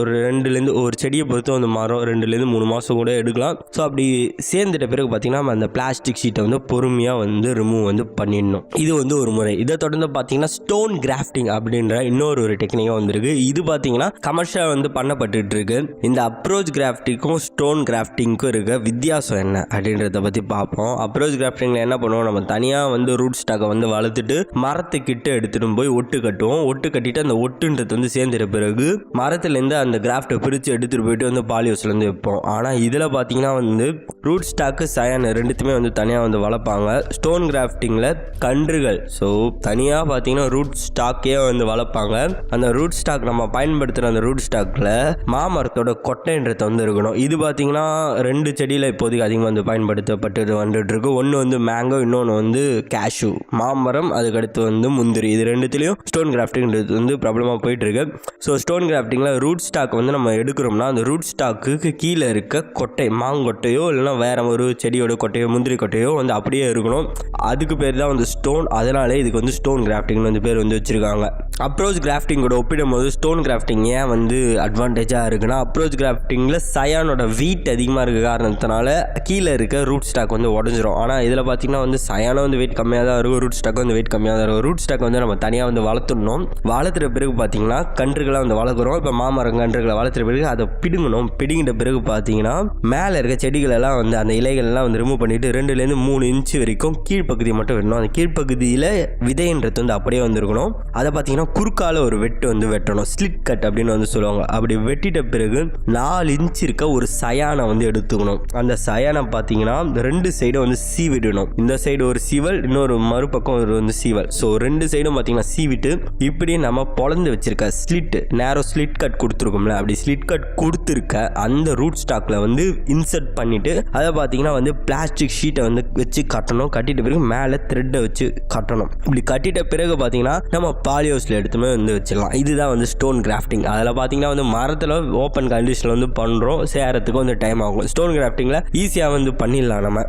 ஒரு 2லேருந்து ஒரு செடியை பொறுத்து வந்து மாறும், 2லேருந்து 3 மாதம் கூட எடுக்கலாம். ஸோ அப்படி சேர்ந்துட்ட பிறகு பார்த்தீங்கன்னா நம்ம அந்த பிளாஸ்டிக் ஷீட்டை வந்து பொறுமையாக வந்து ரிமூவ் வந்து பண்ணிடணும். இது வந்து ஒரு முறை. இதை தொடர்ந்து பார்த்தீங்கன்னா ஸ்டோன் கிராஃப்டிங் அப்படின்ற இன்னொரு டெக்னிக்காக வந்துருக்கு. இது பார்த்தீங்கன்னா கமர்ஷியல் வந்து பண்ணப்பட்டு இருக்கு. இந்த அப்ரோச் கிராஃப்டிங்க்கும் ஸ்டோன் கிராஃப்டிங்க்கும் இருக்க வித்தியாசம் என்ன அப்படின்றத பற்றி பார்ப்போம். அப்ரோச் கிராஃப்டிங்கில் என்ன பண்ணுவோம், நம்ம தனியாக வந்து ரூட் ஸ்டாக்கை வந்து வளர்த்துட்டு மரத்துக்கிட்ட எடுத்துகிட்டு போய் ஒட்டு கட்டுவோம். ஒட்டு கட்டிட்டு அந்த ஒட்டுன்றது வந்து சேர்ந்துட்ட பிறகு மரத்துலேருந்து அந்த கிராஃப்டை பிரித்து எடுத்துகிட்டு போயிட்டு வந்து பாலிஹவுஸ்லேருந்து வைப்போம். ஆனால் இதில் பார்த்தீங்கன்னா வந்து ரூட் ஸ்டாக்கு சயான் ரெண்டுத்துமே வந்து தனியாக வந்து வளர்ப்பாங்க. ஸ்டோன் கிராஃப்டிங்கில் கன்றுகள், ஸோ தனியாக பார்த்தீங்கன்னா ரூட் ஸ்டாக்கே வந்து வளர்ப்பாங்க. அந்த ரூட் ஸ்டாக் நம்ம பயன்படுத்துகிற அந்த ரூட் ஸ்டாக்கில் மாமரத்தோட கொட்டைன்றதை வந்து இருக்கணும். இது பார்த்தீங்கன்னா 2 செடியில் இப்போதைக்கு அதிகமாக வந்து பயன்படுத்தப்பட்டு வந்துட்டு இருக்கு. ஒன்று வந்து மேங்கோ, இன்னொன்று வந்து கேஷு மாமரம், அதுக்கடுத்து வந்து முந்திரி. இது ரெண்டுத்துலேயும் ஸ்டோன் கிராஃப்டிங்கிறது வந்து பிரபலமாக போயிட்டு இருக்கு. ஸோ ஸ்டோன் கிராஃப்டிங்கில் ரூட் ஸ்டாக் வந்து நம்ம எடுக்கிறோம்னா அந்த ரூட் ஸ்டாக்கு கீழே இருக்க கொட்டை, மாங்கொட்டையோ இல்லைனா வேற ஒரு செடியோட கொட்டையோ முந்திரி கொட்டையோ வந்து அப்படியே இருக்கணும். அதுக்கு பேர் தான் வந்து ஸ்டோன். அதனாலே இதுக்கு வந்து ஸ்டோன் கிராஃப்டிங்னு வந்து பேர் வந்து வச்சிருக்காங்க. அப்ரோச் கிராஃப்டிங்கோட ஒப்பிடும் போது ஸ்டோன் கிராஃப்டிங் ஏன் வந்து அட்வான்டேஜாக இருக்குன்னா, அப்ரோச் கிராஃப்டிங்கில் சயானோட வெயிட் அதிகமாக இருக்க காரணத்தினால கீழே இருக்க ரூட் ஸ்டாக் வந்து உடஞ்சிரும். ஆனால் இதில் பார்த்தீங்கன்னா வந்து சயானோ வந்து வெயிட் கம்மியாக தான் இருக்கும், ரூட் ஸ்டாக் வந்து வெயிட் கம்மியாக தான் இருக்கும். ரூட் ஸ்டாக் வந்து நம்ம தனியாக வந்து வளர்த்துடணும். வளர்த்துற பிறகு பார்த்தீங்கன்னா கன்றுகளாக வந்து வளர்க்குறோம். இப்போ மாமரம் கன்றுகளை வளர்த்துற பிறகு அதை பிடுங்கணும். பிடுங்கிட்ட பிறகு பார்த்தீங்கன்னா மேலே இருக்க செடிகளெல்லாம் வந்து அந்த இலைகள்லாம் வந்து ரிமூவ் பண்ணிவிட்டு 2லேருந்து 3 இன்ச்சு வரைக்கும் கீழ்ப்பகுதியை மட்டும் வெட்டணும். அந்த கீழ்ப்பகுதியில் விதைன்றது வந்து அப்படியே வந்துருக்கணும். அதை பார்த்தீங்கன்னா குறுக்கால ஒரு வெட்டு வந்து வெட்டணும், ஸ்லிட் கட் அப்படின்னு வந்து சொல்லுவாங்க. அப்படி வெட்டிட்ட பிறகு 4 இன்ச்சு இருக்க ஒரு சயானை வந்து எடுத்துக்கணும். அந்த சயானை பார்த்தீங்கன்னா 2 சைடும் வந்து சீவிடணும். இந்த சைடு ஒரு சீவல், இன்னொரு மறுபக்கம் ஒரு வந்து சீவல். ஸோ 2 சைடும் பார்த்தீங்கன்னா சீவிட்டு இப்படி நம்ம பொழந்து வச்சிருக்க ஸ்லிட், நேரோ ஸ்லிட் கட் கொடுத்துருக்கோம்ல, அப்படி ஸ்லிட் கட் கொடுத்துருக்க அந்த ரூட் ஸ்டாக்ல வந்து இன்சர்ட் பண்ணிட்டு அதை பார்த்தீங்கன்னா வந்து பிளாஸ்டிக் ஷீட்டை வந்து வச்சு கட்டணும். கட்டிட்ட பிறகு மேலே த்ரெட்டை வச்சு கட்டணும். இப்படி கட்டிட்ட பிறகு பார்த்தீங்கன்னா நம்ம பாலிஹவுஸில் எடுத்துமே வந்து வச்சிடலாம். இதுதான் வந்து ஸ்டோன் கிராஃப்டிங். அதில் பார்த்தீங்கன்னா வந்து மரத்தில் ஓப்பன் கண்டிஷனில் வந்து பண்ணுறோம், சேரத்துக்கு வந்து டைம் ஆகும். ஸ்டோன் கிராஃப்டிங்கில் ஈஸியாக வந்து பண்ணிடலாம் நம்ம.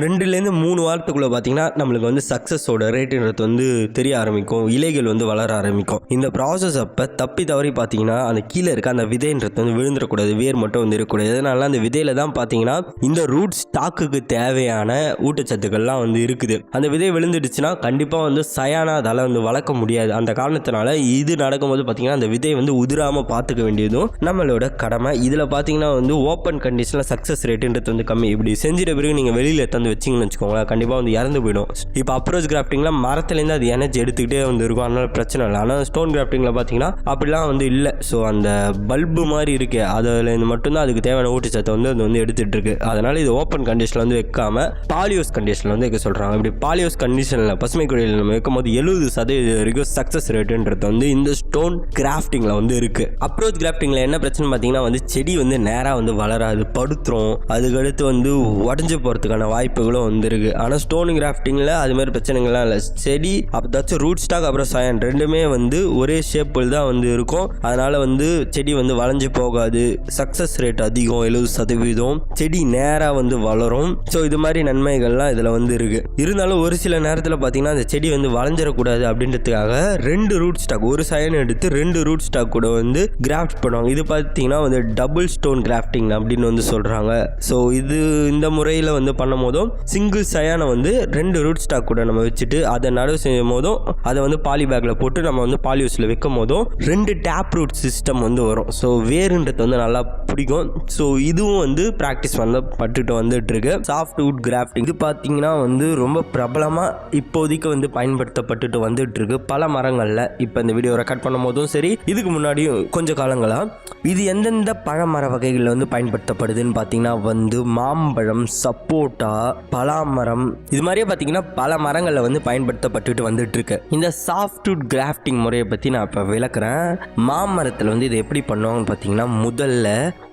2லேருந்து 3 வாரத்துக்குள்ளே பார்த்தீங்கன்னா நம்மளுக்கு வந்து சக்ஸஸோட ரேட்டுன்றது வந்து தெரிய ஆரம்பிக்கும், இலைகள் வந்து வளர ஆரம்பிக்கும். இந்த ப்ராசஸ் அப்போ தப்பி தவறி பார்த்தீங்கன்னா அந்த கீழே இருக்க அந்த விதைன்றது வந்து விழுந்துடக்கூடாது, வேர் மட்டும் வந்து இருக்கக்கூடாது. இதனால அந்த விதையில தான் பார்த்தீங்கன்னா இந்த ரூட் ஸ்டாக்குக்கு தேவையான ஊட்டச்சத்துக்கள்லாம் வந்து இருக்குது. அந்த விதை விழுந்துடுச்சுன்னா கண்டிப்பாக வந்து சயானா அதால் வந்து வளர்க்க முடியாது. அந்த காரணத்தினால இது நடக்கும்போது பார்த்தீங்கன்னா அந்த விதை வந்து உதிராமல் பார்த்துக்க வேண்டியதும் நம்மளோட கடமை. இதில் பார்த்தீங்கன்னா வந்து ஓப்பன் கண்டிஷனில் சக்ஸஸ் ரேட்டுன்றது வந்து கம்மி. இப்படி செஞ்சிட பிறகு நீங்கள் வெளியில் வந்து வச்சிங்கன்னு வச்சுக்கோங்களேன், கண்டிப்பாக வந்து இறந்து போயிடும். இப்போ அப்ரோச் கிராஃப்டிங்கில் மரத்துலேருந்து அது எனர்ஜி எடுத்துக்கிட்டே வந்து இருக்கும், அதனால பிரச்சனை இல்லை. ஆனால் ஸ்டோன் கிராஃப்டிங்கில் பார்த்தீங்கன்னா அப்படிலாம் வந்து இல்லை. ஸோ அந்த பல்பு மாதிரி இருக்கு, அதில் மட்டும்தான் அதுக்கு தேவையான ஊட்டச்சத்தை வந்து அது வந்து எடுத்துகிட்டு இருக்கு. அதனால் இது ஓப்பன் கண்டிஷனில் வந்து வைக்காமல் பாலியோஸ் கண்டிஷனில் வந்து வைக்க சொல்கிறாங்க. இப்படி பாலியோஸ் கண்டிஷனில் பசுமை குடியில் நம்ம வைக்கும் போது 70% வரைக்கும் சக்ஸஸ் ரேட்டுன்றது வந்து இந்த ஸ்டோன் கிராஃப்டிங்கில் வந்து இருக்குது. அப்ரோச் கிராஃப்டிங்கில் என்ன பிரச்சனை பார்த்தீங்கன்னா வந்து செடி வந்து நேராக வந்து வளராது, படுத்துரும். அதுக்கடுத்து வந்து உடஞ்சி போகிறதுக்கான வாய்ப்புகளும் வந்துருக்கு. ஆனால் ஸ்டோன் கிராஃப்டிங்கில் அது மாதிரி பிரச்சனைகள்லாம் இல்லை. செடி அப்போதாச்சும் ரூட் ஸ்டாக் அப்புறம் சயன் ரெண்டுமே வந்து ஒரே ஷேப்பில் தான் வந்து இருக்கும். அதனால் வந்து செடி வந்து வளைஞ்சு போகாது, சக்ஸஸ் ரேட் அதிகம், 70%. செடி நேராக வந்து வளரும். ஸோ இது மாதிரி நன்மைகள்லாம் இதில் வந்து இருக்குது. இருந்தாலும் ஒரு சில நேரத்தில் பார்த்தீங்கன்னா அந்த செடி வந்து வளைஞ்சிடக்கூடாது அப்படின்றதுக்காக 2 ரூட் ஸ்டாக், ஒரு சயன் எடுத்து 2 ரூட் ஸ்டாக் கூட வந்து கிராஃப்ட் பண்ணுவாங்க. இது பார்த்தீங்கன்னா வந்து டபுள் ஸ்டோன் கிராஃப்டிங் அப்படின்னு வந்து சொல்கிறாங்க. ஸோ இது இந்த முறையில் வந்து பண்ணும் போதும் சிங்கிள் சயானை வந்து 2 ரூட் ஸ்டாக் கூட நம்ம வச்சுட்டு அதை நடவு செய்யும் போதும் அதை வந்து பாலி பேக்கில் போட்டு நம்ம வந்து பாலியூஸில் வைக்கும் போதும் 2 டேப் ரூட் சிஸ்டம் வந்து வரும். ஸோ வேறுன்றது வந்து நல்லா பிடிக்கும். ஸோ இதுவும் வந்து ப்ராக்டிஸ் வந்து பட்டுட்டு வந்துட்டு இருக்கு. சாஃப்ட் வுட் கிராஃப்டிங் இது பார்த்தீங்கன்னா வந்து ரொம்ப பிரபலமாக இப்போதைக்கு வந்து பயன்படுத்தப்பட்டுட்டு வந்துட்டு இருக்கு பல மரங்களில். இப்போ இந்த வீடியோ ரெக்கார்ட் பண்ணும் போதும் சரி, இதுக்கு முன்னாடியும் கொஞ்சம் காலங்களாக இது எந்தெந்த பழமர வகைகளில் வந்து பயன்படுத்தப்படுதுன்னு பார்த்தீங்கன்னா வந்து மாம்பழம், சப்போட்டா, பலாமரம், இது மாதிரியே பார்த்தீங்கன்னா பல மரங்களில் வந்து பயன்படுத்தப்பட்டுட்டு வந்துட்டு இருக்கு. இந்த சாஃப்ட்வுட் கிராஃப்டிங் முறையை பற்றி நான் இப்போ விளக்குறேன். மாமரத்தில் வந்து இதை எப்படி பண்ணுவாங்கன்னு பார்த்தீங்கன்னா முதல்ல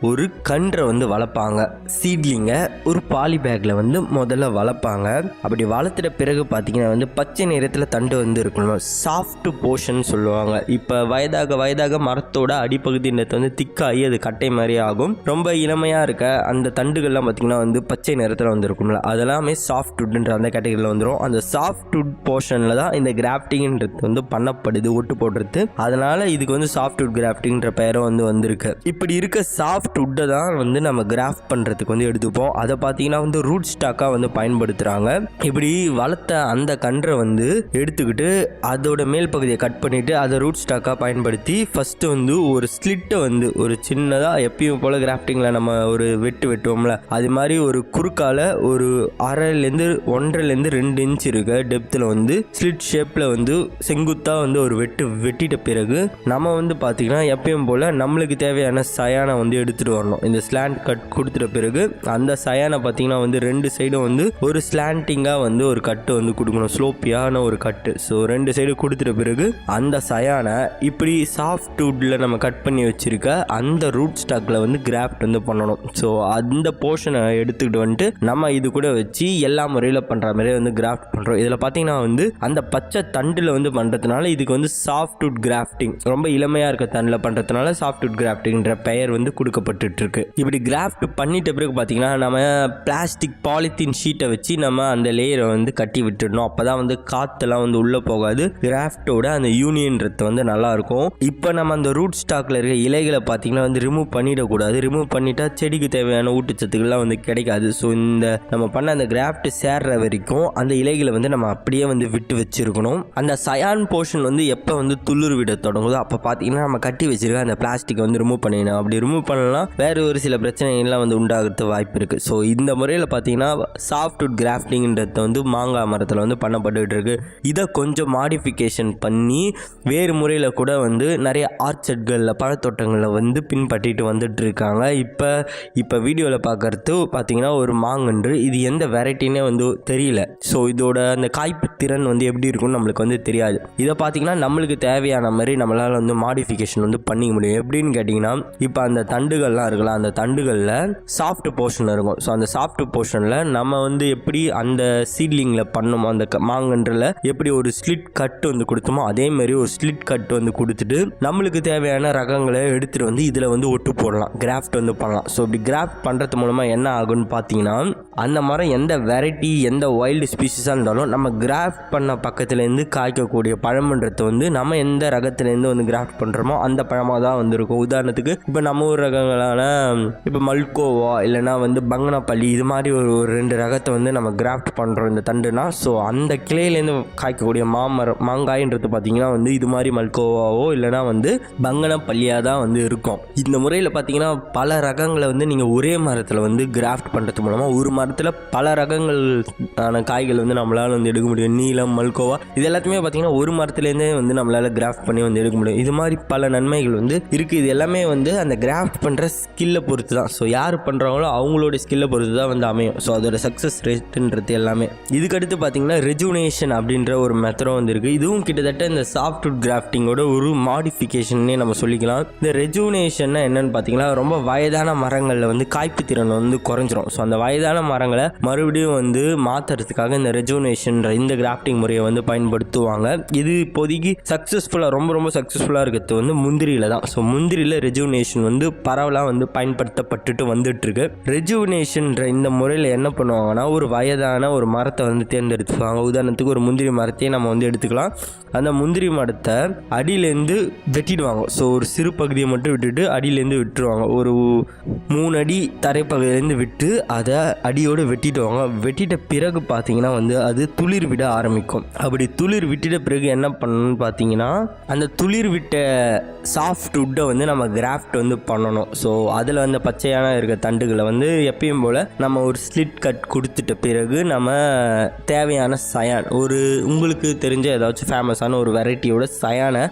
ஒரு கன்றை வந்து வளர்ப்பாங்க, சீட்லிங்கை ஒரு பாலி பேக்கில் வந்து முதல்ல வளர்ப்பாங்க. அப்படி வளர்த்துட்ட பிறகு பார்த்தீங்கன்னா வந்து பச்சை நிறத்தில் தண்டு வந்து இருக்கணும், சாஃப்ட் போர்ஷன் சொல்லுவாங்க. இப்போ வயதாக மரத்தோட அடிப்பகுதின்றது வந்து திக்காகி அது கட்டை மாதிரி ஆகும். ரொம்ப இளமையாக இருக்க அந்த தண்டுகள்லாம் பார்த்தீங்கன்னா வந்து பச்சை நிறத்தில் வந்து இருக்கும்ல, அதெல்லாமே சாஃப்ட்வுட்ன்ற அந்த கேட்டகரியில் வந்துடும். அந்த சாஃப்ட்வுட் போர்ஷனில் தான் இந்த கிராஃப்டிங்ன்றது வந்து பண்ணப்படுது, ஒட்டு போடுறது. அதனால் இதுக்கு வந்து சாஃப்ட்வுட் கிராஃப்டிங்ன்ற பெயரும் வந்து வந்திருக்கு. இப்படி இருக்க சாஃப்ட்வுட்டை தான் வந்து நம்ம கிராஃப்ட் பண்ணுறதுக்கு வந்து எடுத்துப்போம். அதை பார்த்தீங்கன்னா வந்து ரூட் ஸ்டாக்காக வந்து பயன்படுத்துகிறாங்க. இப்படி வளர்த்த அந்த கன்றை வந்து எடுத்துக்கிட்டு அதோட மேல் பகுதியை கட் பண்ணிவிட்டு அதை ரூட் ஸ்டாக்காக பயன்படுத்தி ஃபஸ்ட்டு வந்து ஒரு ஸ்லிட்டை வந்து ஒரு சின்னதாக எப்பயும் போல் கிராஃப்டிங்கில் நம்ம ஒரு வெட்டுவோம்ல, அது மாதிரி ஒரு குறுக்கால ஒரு 1.5 to 2 இன்ச் இருக்க டெப்த்தில் வந்து ஸ்லிட் ஷேப்பில் வந்து செங்குத்தாக வந்து ஒரு வெட்டிட்ட பிறகு நம்ம வந்து பார்த்திங்கன்னா எப்பயும் போல் நம்மளுக்கு தேவையான சயானை வந்து எடுத்துகிட்டு வரணும். இந்த ஸ்லாண்ட் கட் கொடுத்துட்ட பிறகு அந்த சயானை பார்த்திங்கன்னா வந்து 2 சைடும் வந்து ஒரு ஸ்லாண்டிங்காக வந்து ஒரு கட்டு வந்து கொடுக்கணும், ஸ்லோப்பியான ஒரு கட்டு. ஸோ 2 சைடு கொடுத்துட்ட பிறகு அந்த சயானை இப்படி சாஃப்ட் வுட்டில் நம்ம கட் பண்ணி வச்சுருக்க அந்த ரூட் ஸ்டாக்கில் வந்து கிராஃப்ட் வந்து பண்ணணும். ஸோ அந்த போர்ஷனை எடுத்துக்கிட்டு வந்துட்டு நம்ம இது கூட வச்சு எல்லா முறையில் பண்ணுற மாதிரி வந்து கிராஃப்ட் பண்ணுறோம். இதில் பார்த்தீங்கன்னா வந்து அந்த பச்சை தண்டில் வந்து பண்ணுறதுனால இதுக்கு வந்து சாஃப்ட்வுட் கிராஃப்டிங், ரொம்ப இளமையாக இருக்க தண்டில் பண்ணுறதுனால சாஃப்ட்வுட் கிராஃப்டிங்ன்ற பெயர் வந்து கொடுக்கப்பட்டு இருக்கு. இப்படி கிராஃப்ட் பண்ணிட்ட பிறகு பார்த்தீங்கன்னா நம்ம பிளாஸ்டிக் பாலித்தீன் ஷீட்டை வச்சு நம்ம அந்த லேயரை வந்து கட்டி விட்டுடணும். அப்போ தான் வந்து காற்றெல்லாம் வந்து உள்ளே போகாது, கிராஃப்டோட அந்த யூனியன்றது வந்து நல்லாயிருக்கும். இப்போ நம்ம அந்த ரூட் ஸ்டாக்கில் இருக்க இலைகளை பார்த்தீங்கன்னா வந்து ரிமூவ் பண்ணிடக்கூடாது. ரிமூவ் பண்ணிட்டா செடிக்கு தேவையான ஊட்டச்சத்துக்கள்லாம் வந்து கிடைக்காது. ஸோ இந்த நம்ம பண்ண அந்த கிராஃப்ட் சேர்ற வரைக்கும் அந்த இலைகளை வந்து நம்ம அப்படியே வந்து விட்டு வச்சிருக்கணும். அந்த சயான் போர்ஷன் வந்து எப்போ வந்து துளிர் விட தொடங்குதோ அப்போ பார்த்தீங்கன்னா நம்ம கட்டி வச்சிருக்க அந்த பிளாஸ்டிக்கை வந்து ரிமூவ் பண்ணிடணும். அப்படி ரிமூவ் பண்ணலாம் வேறு ஒரு சில பிரச்சனைகள்லாம் வந்து உண்டாகிறது வாய்ப்பு இருக்குது. ஸோ இந்த முறையில் பார்த்தீங்கன்னா சாஃப்ட்வுட் கிராஃப்டிங்கிறது வந்து மாங்காய் மரத்தில் வந்து பண்ணப்பட்டு இருக்கு. இதை கொஞ்சம் மாடிஃபிகேஷன் பண்ணி வேறு முறையில் கூட வந்து நிறைய ஆர்ச்சர்ட்களில் பழத்தோட்டங்களில் வந்து பின்பற்றிட்டு வந்துட்டு இருக்காங்க. இப்போ வீடியோவில் பார்க்கறது பார்த்தீங்கன்னா ஒரு மாங்கன்று, இது எந்த வெரைட்டினே வந்து தெரியல. ஸோ இதோட அந்த காய்ப்பு திறன் வந்து எப்படி இருக்கும்னு நம்மளுக்கு வந்து தெரியாது. இதை பார்த்தீங்கன்னா நம்மளுக்கு தேவையான மாதிரி நம்மளால் வந்து மாடிஃபிகேஷன் வந்து பண்ணிக்க முடியும். எப்படின்னு கேட்டிங்கன்னா இப்போ அந்த தண்டுகள்லாம் இருக்கலாம், அந்த தண்டுகளில் சாஃப்ட் போர்ஷன் இருக்கும். ஸோ அந்த சாஃப்ட் போர்ஷனில் நம்ம வந்து எப்படி அந்த சீட்லிங்கில் பண்ணோமோ அந்த மாங்கன்றில் எப்படி ஒரு ஸ்லிட் கட் வந்து கொடுத்தோமோ அதே மாதிரி ஒரு ஸ்லிட் கட் வந்து கொடுத்துட்டு நம்மளுக்கு தேவையான ரகங்களை எடுத்துகிட்டு வந்து இதில் வந்து ஒட்டு போடலாம், கிராஃப்ட் வந்து பண்ணலாம். ஸோ இப்படி கிராஃப்ட் பண்ணுறது மூலமாக என்ன ஆகும்னு பார்த்தீங்கன்னா அந்த மரம் எந்த வெரைட்டி எந்த வைல்டு ஸ்பீஷஸாக இருந்தாலும் நம்ம கிராஃப்ட் பண்ண பக்கத்துலேருந்து காய்க்கக்கூடிய பழம்ன்றது வந்து நம்ம எந்த ரகத்துலேருந்து வந்து கிராஃப்ட் பண்ணுறோமோ அந்த பழமாக தான் வந்து இருக்கும். உதாரணத்துக்கு இப்போ நம்ம ஊர் ரகங்களான இப்போ மல்கோவா இல்லைனா வந்து பங்கனப்பள்ளி இது மாதிரி ஒரு 2 ரகத்தை வந்து நம்ம கிராஃப்ட் பண்ணுறோம் இந்த தண்டுனா. ஸோ அந்த கிளையிலேருந்து காய்க்கக்கூடிய மாங்காயின்றது பார்த்திங்கன்னா வந்து இது மாதிரி மல்கோவாவோ இல்லைனா வந்து பங்கனப்பள்ளியாக தான் வந்து இருக்கும். இந்த முறையில் பார்த்திங்கன்னா பல ரகங்களை வந்து நீங்கள் ஒரே மரத்தில் வந்து கிராஃப்ட் பண்ணுறது மூலமாக ஒரு மரத்தில் பல ரகங்களான காய்கள் வந்து நம்மளால் வந்து எடுக்க முடியும். நீலம், மல்கோவா இது எல்லாத்தையுமே பார்த்திங்கன்னா ஒரு மரத்துலேருந்தே வந்து நம்மளால் கிராஃப்ட் பண்ணி வந்து எடுக்க முடியும். இது மாதிரி பல நன்மைகள் வந்து இருக்குது. இது எல்லாமே வந்து அந்த கிராஃப்ட் பண்ணுற ஸ்கில்லை பொறுத்து தான். ஸோ யார் பண்ணுறாங்களோ அவங்களோட ஸ்கில்லை பொறுத்து தான் வந்து அமையும். ஸோ அதோட சக்ஸஸ் ரேட்டுன்றது எல்லாமே. இதுக்கடுத்து பார்த்திங்கன்னா ரெஜுனேஷன் அப்படின்ற ஒரு மெத்தடும் வந்து இருக்குது. இதுவும் கிட்டத்தட்ட இந்த சாஃப்ட்வுட் கிராஃப்டிங்கோட ஒரு மாடிஃபிகேஷன்னே நம்ம சொல்லிக்கலாம். இந்த ரெஜுனேஷன்னா என்னென்னு பார்த்தீங்கன்னா ரொம்ப வயதான மரங்களில் வந்து காய்ப்பு திறன் வந்து குறைஞ்சிரும். ஸோ அந்த வயதான மரங்களை மறுபடியும் வந்து மாற்றுறதுக்காக இந்த ரெஜுனேஷன்ற இந்த கிராஃப்டிங் முறையை வந்து பயன்படுத்துவாங்க. இது இப்போதைக்கு சக்ஸஸ்ஃபுல்லாக ரொம்ப சக்ஸஸ்ஃபுல்லாக இருக்கிறது வந்து முந்திரியில் தான். ஸோ முந்திரியில் ரெஜுனேஷன் வந்து பரவலாக வந்து பயன்படுத்தப்பட்டுட்டு வந்துட்டுருக்கு. ரெஜுனேஷன்ற இந்த முறையில் என்ன பண்ணுவாங்கன்னா ஒரு வயதான ஒரு மரத்தை வந்து தேர்ந்தெடுத்துவாங்க. உதாரணத்துக்கு ஒரு முந்திரி மரத்தையே நம்ம வந்து எடுத்துக்கலாம். அந்த முந்திரி மரத்தை அடியிலேருந்து வெட்டிடுவாங்க. ஸோ ஒரு சிறு பகுதியை மட்டும் விட்டுட்டு அடியிலேருந்து விட்டுருவாங்க. ஒரு 3 அடி தரைப்பகுதியிலேருந்து விட்டு அதை அடியோடு வெட்டிடுவாங்க. வெட்டிட்ட பிறகு பார்த்தீங்கன்னா வந்து அது துளிர் விட ஆரம்பிக்கும். அப்படி துளிர் விட்டுட்ட பிறகு என்ன பண்ணணும்னு பார்த்தீங்கன்னா அந்த துளிர் விட்ட சாஃப்ட் வுட்டை வந்து நம்ம கிராஃப்ட் வந்து பண்ணணும். ஸோ அதில் வந்து பச்சையான இருக்க தண்டுகளை வந்து எப்பயும் போல் நம்ம ஒரு ஸ்லிட் கட் கொடுத்துட்ட பிறகு நம்ம தேவையான சயான் ஒரு உங்களுக்கு தெரிஞ்ச ஏதாச்சும் ஃபேமஸான ஒரு வெரைட்டியோட சயானை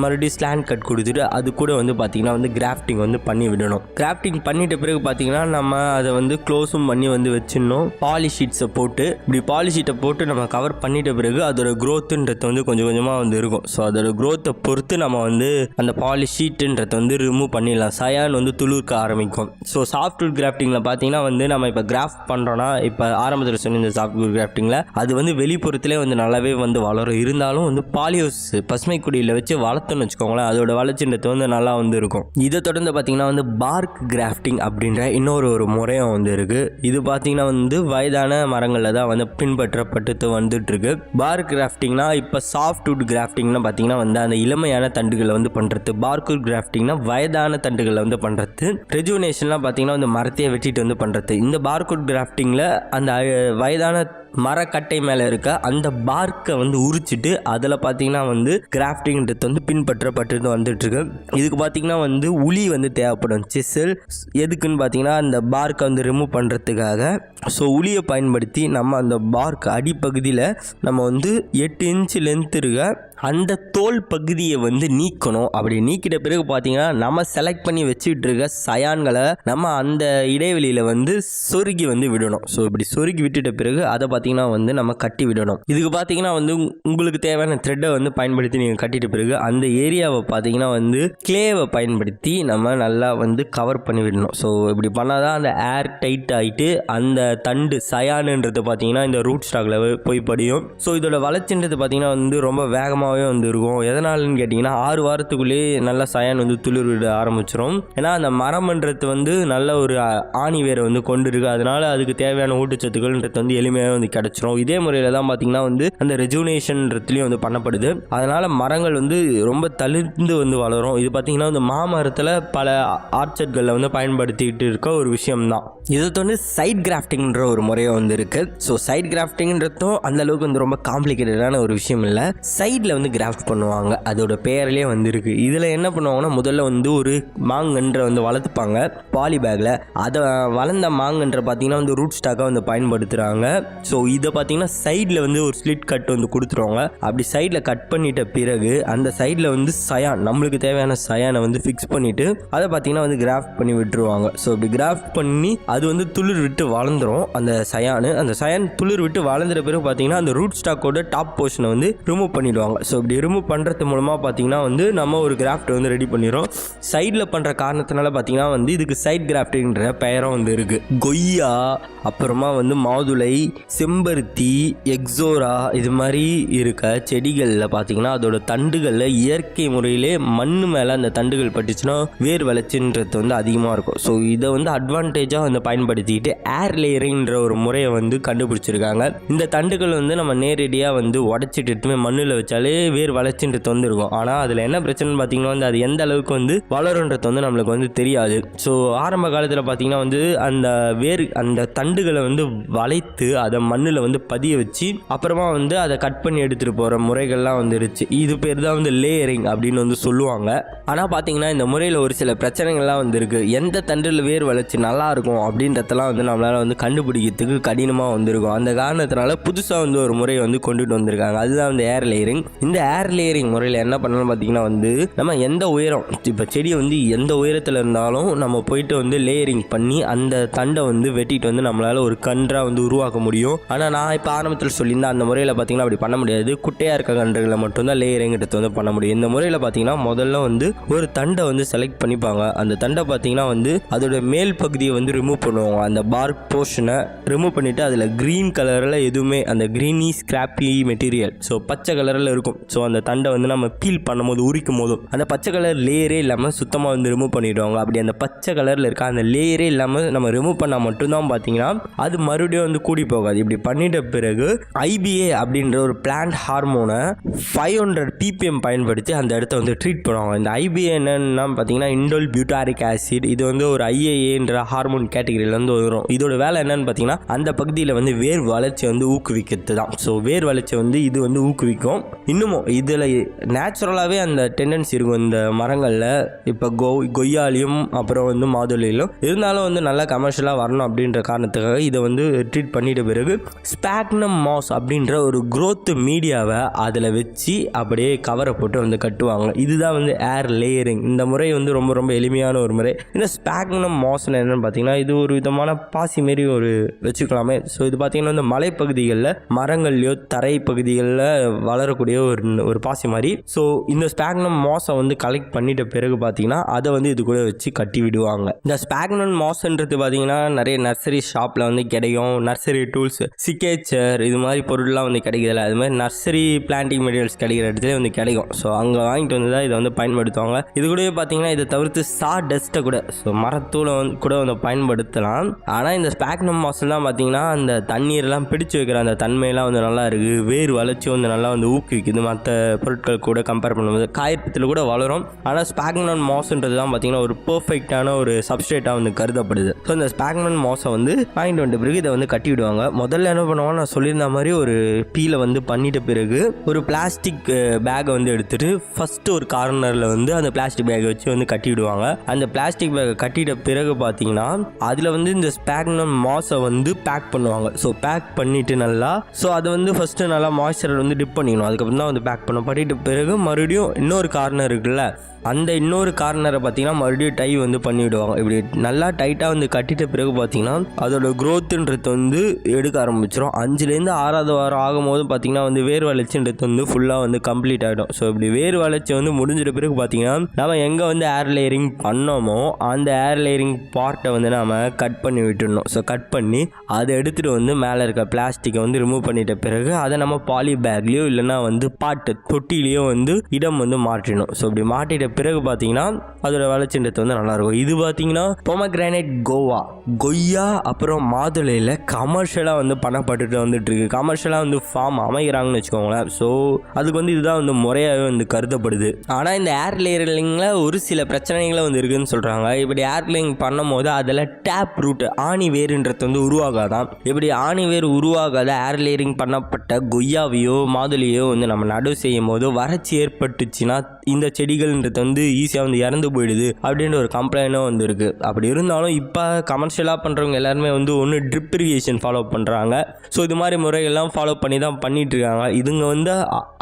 மறுபடியும் ஸ்லாண்ட் கட் கொடுத்துட்டு அது கூட வந்து பார்த்திங்கன்னா வந்து கிராஃப்டிங் வந்து பண்ணி விடணும். கிராஃப்டிங் பண்ணிட்ட பிறகு பார்த்திங்கன்னா நம்ம அதை வந்து க்ளோஸும் பண்ணி வந்து வச்சிடணும். பாலிஷீட்ஸை போட்டு இப்படி பாலிஷீட்டை போட்டு நம்ம கவர் பண்ணிட்ட பிறகு அதோட க்ரோத்துன்றது வந்து கொஞ்சம் கொஞ்சமாக வந்து இருக்கும். ஸோ அதோட க்ரோத்தை பொறுத்து நம்ம வந்து அந்த பாலிஷீட்டுன்றதை வந்து ரிமூவ் பண்ணிடலாம். சயான் வந்து துளுர்க்க ஆரம்பிக்கும். ஸோ சாஃப்ட்வுட் கிராஃப்டிங்கில் பார்த்தீங்கன்னா வந்து நம்ம இப்போ கிராஃப்ட் பண்ணுறோன்னா இப்போ ஆரம்பத்தில் சொன்ன இந்த சாஃப்ட்வுட் கிராஃப்டிங்கில் அது வந்து வெளிப்புறத்திலே வந்து நல்லாவே வந்து வளரும். இருந்தாலும் வந்து பாலியோஸ் பசுமை குடியில் வச்சு வளர்த்தோன்னு வச்சுக்கோங்களேன், அதோட வளர்ச்சின்றது வந்து நல்லா வந்து இருக்கும். இதை தொடர்ந்து பார்த்தீங்கன்னா வந்து பார்க் கிராஃப்டிங் அப்படின்ற இன்னொரு முறையும் வந்து இருக்குது. இது பார்த்தீங்கன்னா வந்து வயதான மரங்களில் தான் வந்து பின்பற்றப்பட்டு வந்துட்டு இருக்கு. பார்க் கிராஃப்டிங்னா இப்போ சாஃப்ட்வுட் கிராஃப்டிங்னா பார்த்தீங்கன்னா வந்து அந்த இளமையான தண்டுகளை வந்து பண்ணுறது. பார்க்வுட் கிராஃப்டிங்னா வயதான தண்டுகளை வந்து பண்ணுறது. ரெஜுனேஷன்லாம் பார்த்தீங்கன்னா வந்து மரத்தையே வெட்டிட்டு வந்து பண்ணுறது. இந்த பார்க்வுட் கிராஃப்டிங்கில் அந்த வயதான மரக்கட்டை மேலே இருக்க அந்த பார்க்கை வந்து உரிச்சிட்டு அதில் பார்த்தீங்கன்னா வந்து கிராஃப்டிங்கிறது வந்து பின்பற்றப்பட்டு வந்துட்டுருக்கு. இதுக்கு பார்த்தீங்கன்னா வந்து உளி வந்து தேவைப்படும். சிசல் எதுக்குன்னு பார்த்தீங்கன்னா அந்த பார்க்கை வந்து ரிமூவ் பண்ணுறதுக்காக. ஸோ உளியை பயன்படுத்தி நம்ம அந்த பார்க் அடிப்பகுதியில் நம்ம வந்து 8 இன்ச்சு லென்த் இருக்க அந்த தோல் பகுதியை வந்து நீக்கணும். அப்படி நீக்கிட்ட பிறகு பார்த்தீங்கன்னா நம்ம செலக்ட் பண்ணி வச்சுட்டு இருக்க சயான்களை நம்ம அந்த இடைவெளியில் வந்து சொருகி வந்து விடணும். ஸோ இப்படி சொருகி விட்டுட்ட பிறகு அதை பார்த்தீங்கன்னா வந்து நம்ம கட்டி விடணும். இதுக்கு பார்த்தீங்கன்னா வந்து உங்களுக்கு தேவையான த்ரெட்டை வந்து பயன்படுத்தி நீங்கள் கட்டிட்ட பிறகு அந்த ஏரியாவை பார்த்தீங்கன்னா வந்து கிளேவை பயன்படுத்தி நம்ம நல்லா வந்து கவர் பண்ணி விடணும். ஸோ இப்படி பண்ணால் தான் அந்த ஏர் டைட் ஆகிட்டு அந்த தண்டு சயானுன்றது பார்த்தீங்கன்னா இந்த ரூட் ஸ்டாக்ல போய் படியும். ஸோ இதோட வளர்ச்சின்றது பார்த்தீங்கன்னா வந்து ரொம்ப வேகமாக வந்து இருக்கும். எதனாலன்னு கேட்டிங்கன்னா 6 வாரத்துக்குள்ளேயே நல்லா சயான் வந்து துளிர் விட ஆரம்பிச்சிடும். ஏன்னா அந்த மரம்ன்றது வந்து நல்ல ஒரு ஆணி வேரை வந்து கொண்டு இருக்கு. அதனால அதுக்கு தேவையான ஊட்டச்சத்துக்கள்ன்றது வந்து எளிமையாக வந்து கிடைச்சிரும். இதே முறையில் தான் பார்த்தீங்கன்னா வந்து அந்த ரெஜுனேஷன்றதுலேயும் வந்து பண்ணப்படுது. அதனால மரங்கள் வந்து ரொம்ப தளிர்ந்து வந்து வளரும். இது பார்த்தீங்கன்னா வந்து மாமரத்தில் பல ஆர்ச்சர்ட்களில் வந்து பயன்படுத்திக்கிட்டு இருக்க ஒரு விஷயம்தான். இதை வந்து சைட் கிராஃப்டிங்ன்ற ஒரு முறையை வந்து இருக்குது. ஸோ சைட் கிராஃப்டிங்ன்றதும் அந்த அளவுக்கு வந்து ரொம்ப காம்ப்ளிகேட்டடான ஒரு விஷயம் இல்லை. சைடில் வந்து கிராஃப்ட் பண்ணுவாங்க. அதோட பேரிலே வந்து இருக்குது. இதில் என்ன பண்ணுவாங்கன்னா முதல்ல வந்து ஒரு மாங்கன்ற வந்து வளர்த்துப்பாங்க பாலி பேக்கில். அதை வளர்ந்த மாங்கன்ற பார்த்தீங்கன்னா வந்து ரூட் ஸ்டாக்காக வந்து பயன்படுத்துகிறாங்க. ஸோ இதை பார்த்தீங்கன்னா சைடில் வந்து ஒரு ஸ்லிட் கட் வந்து கொடுத்துருவாங்க. அப்படி சைடில் கட் பண்ணிட்ட பிறகு அந்த சைடில் வந்து சயான் நம்மளுக்கு தேவையான சயானை வந்து ஃபிக்ஸ் பண்ணிவிட்டு அதை பார்த்தீங்கன்னா வந்து கிராஃப்ட் பண்ணி விட்டுருவாங்க. ஸோ இப்படி கிராஃப்ட் பண்ணி அது வந்து துளிர் விட்டு வளர்ந்துடும் அந்த சயான் துளிர் விட்டு வளர்ந்துற பிறகு பார்த்தீங்கன்னா அந்த ரூட் ஸ்டாக்கோட டாப் போர்ஷனை வந்து ரிமூவ் பண்ணிடுவாங்க. ஸோ இப்படி ரிமூவ் பண்ணுறது மூலமாக பார்த்தீங்கன்னா வந்து நம்ம ஒரு கிராஃப்ட் வந்து ரெடி பண்ணிடுறோம். சைடில் பண்ணுற காரணத்தினால பார்த்தீங்கன்னா வந்து இதுக்கு சைட் கிராஃப்டிங்கிற பெயரும் வந்து இருக்குது. கொய்யா, அப்புறமா வந்து மாதுளை, செம்பருத்தி, எக்ஸோரா இது மாதிரி இருக்க செடிகளில் பார்த்தீங்கன்னா அதோட தண்டுகளில் இயற்கை முறையிலே மண் மேலே அந்த தண்டுகள் பட்டுச்சுன்னா வேர் வளர்ச்சின்றது வந்து அதிகமாக இருக்கும். ஸோ இதை வந்து அட்வான்டேஜாக வந்து பயன்படுத்திக்கிட்டு ஏர் லேயர் லேயரிங்ன்ற ஒரு முறையை வந்து கண்டுபிடிச்சிருக்காங்க. இந்த தண்டுகள் வந்து நம்ம நேரடியாக வந்து உடச்சிட்டு எடுத்துமே மண்ணில் வச்சாலே வேர் வளர்ச்சின்றது வந்து இருக்கும். ஆனால் அதில் என்ன பிரச்சனைன்னு பார்த்தீங்கன்னா வந்து அது எந்த அளவுக்கு வந்து வளருன்றது வந்து நம்மளுக்கு வந்து தெரியாது. ஸோ ஆரம்ப காலத்தில் பார்த்தீங்கன்னா வந்து அந்த தண்டுகளை வந்து வளைத்து அதை மண்ணில் வந்து பதிய வச்சு அப்புறமா வந்து அதை கட் பண்ணி எடுத்துகிட்டு போகிற முறைகள்லாம் வந்துருச்சு. இது பேர் தான் வந்து லேயரிங் அப்படின்னு வந்து சொல்லுவாங்க. ஆனால் பார்த்தீங்கன்னா இந்த முறையில் ஒரு சில பிரச்சனைகள்லாம் வந்து இருக்குது. எந்த தண்டில் வேர் வளர்ச்சி நல்லா இருக்கும் அப்படின்றதெல்லாம் வந்து நம்மளால் வந்து கண்டுபிடிக்கிறதுக்கு கடினமாக வந்திருக்கும். அந்த காரணத்தினால புதுசாக வந்து ஒரு முறையை வந்து கொண்டுட்டு வந்திருக்காங்க. அதுதான் வந்து ஏர் லேயரிங். இந்த ஏர் லேயரிங் முறையில் என்ன பண்ணணும் பார்த்தீங்கன்னா வந்து நம்ம எந்த உயரம், இப்போ செடியை வந்து எந்த உயரத்தில் இருந்தாலும் நம்ம போயிட்டு வந்து லேயரிங் பண்ணி அந்த தண்டை வந்து வெட்டிட்டு வந்து நம்மளால் ஒரு கன்றாக வந்து உருவாக்க முடியும். ஆனால் நான் இப்போ ஆரம்பத்தில் சொல்லியிருந்தேன் அந்த முறையில் பார்த்தீங்கன்னா அப்படி பண்ண முடியாது. குட்டையாக இருக்க கன்றுகளை மட்டும்தான் லேயரிங்கிறது வந்து பண்ண முடியும். இந்த முறையில் பார்த்தீங்கன்னா முதல்ல வந்து ஒரு தண்டை வந்து செலக்ட் பண்ணிப்பாங்க. அந்த தண்டை பார்த்தீங்கன்னா வந்து அதோட மேல் பகுதியை வந்து ரிமூவ் பண்ணுவாங்க. அந்த பார்க் போர்ஷனை ரிமூவ் பண்ணிவிட்டு அதில் க்ரீன் கலரில் எதுவுமே அந்த க்ரீனி ஸ்கிராப்பி மெட்டீரியல், ஸோ பச்சை கலரில் இருக்கும். ஸோ அந்த தண்டை வந்து நம்ம பீல் பண்ணும்போது உரிக்கும் போதும் அந்த பச்சை கலர் லேயரே இல்லாமல் சுத்தமாக வந்து ரிமூவ் பண்ணிடுவாங்க. அப்படி அந்த பச்சை கலரில் இருக்க அந்த லேயரே இல்லாமல் நம்ம ரிமூவ் பண்ணால் மட்டும்தான் பார்த்தீங்கன்னா அது மறுபடியும் வந்து கூடி போகாது. இப்படி பண்ணிட்ட பிறகு IBA அப்படின்ற ஒரு பிளான்ட் ஹார்மோனை 500 ppm பயன்படுத்தி அந்த இடத்த வந்து ட்ரீட் பண்ணுவாங்க. இந்த IBA என்னன்னா பார்த்தீங்கன்னா இண்டோல் பியூட்டாரிக் ஆசிட். இது வந்து ஒரு IAAன்ற ஹார்மோன் கேட்டகரியிலேருந்து வரும். இதோட வேலை என்னன்னு பார்த்தீங்கன்னா அந்த பகுதியில் வந்து வேர் வளர்ச்சி வந்து ஊக்குவிக்கிறது தான். ஸோ வேர் வளர்ச்சி வந்து இது வந்து ஊக்குவிக்கும். இன்னமும் இதில் நேச்சுரலாகவே அந்த டெண்டன்சி இருக்கும் இந்த மரங்களில். இப்போ கொய்யாலையும் அப்புறம் வந்து மாதுளையிலும் இருந்தாலும் வந்து நல்லா கமர்ஷியலாக வரணும் அப்படின்ற காரணத்துக்காக இதை வந்து ட்ரீட் பண்ணிட்ட பிறகு ஸ்பாக்னம் மாஸ் அப்படின்ற ஒரு க்ரோத் மீடியாவை அதில் வச்சு அப்படியே கவரை போட்டு வந்து கட்டுவாங்க. இதுதான் வந்து ஏர் லேயரிங். இந்த முறை வந்து ரொம்ப ரொம்ப எளிமையான ஒரு முறை. இந்த ஸ்பாக்னம் மாஸ்ன்னு என்னென்னு பார்த்தீங்கன்னா இது ஒரு விதமான பாசி மாரி ஒரு வச்சுக்கலாமே. ஸோ இது பார்த்தீங்கன்னா வந்து மலைப்பகுதிகளில் மரங்கள்லையோ தரை பகுதிகளில் வளரக்கூடிய ஒரு பாசி மாதிரி. ஸோ இந்த ஸ்பாக்னம் மாஸை வந்து கலெக்ட் பண்ணிட்ட பிறகு பார்த்தீங்கன்னா அதை வந்து இது கூட வச்சு கட்டி விடுவாங்க. இந்த ஸ்பாக்னம் மாஸ்ன்றது பார்த்தீங்கன்னா நிறைய நர்சரி ஷாப்பில் வந்து கிடைக்கும். நர்சரி டூல்ஸ், சிக்கேச்சர் இது மாதிரி பொருள்லாம் வந்து கிடைக்கிறதில்ல. அது மாதிரி நர்சரி பிளான்டிங் மெட்டீரியல்ஸ் கிடைக்கிற இடத்துல வந்து கிடைக்கும். ஸோ அங்கே வாங்கிட்டு வந்து தான் இதை வந்து பயன்படுத்துவாங்க. இது கூட பார்த்தீங்கன்னா இதை தவிர்த்து டஸ்ட்டை கூட, ஸோ மரத்தூளை கூட வந்து பயன்படுத்தலாம். ஆனால் இந்த ஸ்பாக்னம் மாஸ்லாம் பார்த்தீங்கன்னா அந்த தண்ணீரெல்லாம் பிடிச்சு வைக்கிற அந்த தன்மையெல்லாம் வந்து நல்லா இருக்குது. வேர் வளர்ச்சி வந்து நல்லா வந்து ஊக்குவிக்குது. மற்ற பொருட்கள் கூட கம்பேர் பண்ணும்போது காயப்பத்தில் கூட வளரும். ஆனால் ஸ்பாக்னம் மாஸ்ன்றது தான் பார்த்தீங்கன்னா ஒரு பெர்ஃபெக்டான ஒரு சப்ஸ்ட்ரேட்டாக வந்து கருதப்படுது. ஸோ இந்த ஸ்பாக்னம் மாஸை வந்து வாங்கிட்டு வந்த பிறகு இதை வந்து கட்டி விடுவாங்க. முதல்ல என்ன பண்ணுவாங்க, நான் சொல்லியிருந்த மாதிரி ஒரு பீலை வந்து பண்ணிட்ட பிறகு ஒரு பிளாஸ்டிக் பேக்கை வந்து எடுத்துகிட்டு ஃபஸ்ட்டு ஒரு கார்னரில் வந்து அந்த பிளாஸ்டிக் பேக்கை வச்சு வந்து கட்டி விடுவாங்க. அந்த பிளாஸ்டிக் பேக்கை கட்டிட்ட பிறகு பார்த்தீங்கன்னா அதில் வந்து இந்த ஸ்பாக்னம் மாஸை வந்து பேக் பண்ணுவாங்க. ஸோ பேக் பண்ணிவிட்டு நல்லா, ஸோ அதை வந்து ஃபஸ்ட்டு நல்லா மாய்ஸ்சரை வந்து டிப் பண்ணிக்கணும். அதுக்கப்புறம் தான் வந்து பேக் பண்ணிட்ட பிறகு மறுபடியும் இன்னொரு கார்னர் இருக்குல்ல, அந்த இன்னொரு கார்னரை பார்த்தீங்கன்னா மறுபடியும் டை வந்து பண்ணிவிடுவாங்க. இப்படி நல்லா டைட்டாக வந்து கட்டிட்ட பிறகு பார்த்தீங்கன்னா அதோட க்ரோத்துன்றது வந்து எடுக்க ஆரம்பிச்சிடும். 5லேருந்து 6வது வாரம் ஆகும்போது பார்த்தீங்கன்னா வந்து வேர் வளர்ச்சின்றது வந்து ஃபுல்லாக வந்து கம்ப்ளீட் ஆகிடும். ஸோ இப்படி வேர் வளர்ச்சி வந்து முடிஞ்சிட்ட பிறகு பார்த்தீங்கன்னா நம்ம எங்கே வந்து ஏர் லேயரிங் பண்ணோமோ அந்த ஏர் லேயரிங் பார்ட்டை வந்து நம்ம கட் பண்ணி விட்டுடணும். ஸோ கட் பண்ணி அதை எடுத்துகிட்டு வந்து மேலே இருக்க பிளாஸ்டிக்கை வந்து ரிமூவ் பண்ணிட்ட பிறகு அதை நம்ம பாலி பேக்லேயோ இல்லைனா வந்து தொட்டிலேயோ வந்து இடம் வந்து மாற்றிடணும். ஸோ இப்படி மாட்டிட்ட பிறகு பார்த்தீங்கன்னா அதோட வளர்ச்சின்றது வந்து நல்லாயிருக்கும். இது பார்த்தீங்கன்னா பொமக்ரானேட் கொய்யா அப்புறம் மாதுளையில் கமர்ஷியலாக வந்து பண்ணப்பட்டுட்டு வந்துட்டு இருக்கு. கமர்ஷியலாக வந்து ஃபார்ம் அமைக்கிறாங்கன்னு வச்சுக்கோங்களேன். ஸோ அதுக்கு வந்து இதுதான் வந்து முறையாகவே வந்து கருதப்படுது. ஆனால் இந்த ஏர் லேயரிங்கில் ஒரு சில பிரச்சனைகளை வந்து இருக்குதுன்னு சொல்கிறாங்க. இப்படி ஏர் லேயரிங் பண்ணும் போது அதில் டேப் ரூட் ஆணி வேறுன்றது வந்து உருவாகாதான். இப்படி ஆணி வேறு உருவாகாத ஏர் லேயரிங் பண்ணப்பட்ட கொய்யாவையோ மாதுளையோ வந்து நம்ம நடுவு செய்யும் போது வறட்சி ஏற்பட்டுச்சுன்னா இந்த செடிகள்ன்றது வந்து ஈஸியாக வந்து இறந்து போயிடுது அப்படின்ற ஒரு கம்ப்ளைண்ட்டும் வந்து இருக்குது. அப்படி இருந்தாலும் இப்போ கமர்ஷியலாக பண்ணுறவங்க எல்லாருமே வந்து ஒன்று ட்ரிப் இரிகேஷன் ஃபாலோ பண்ணுறாங்க. ஸோ இது மாதிரி முறைகள்லாம் ஃபாலோ பண்ணி தான் பண்ணிகிட்ருக்காங்க. இதுங்க வந்து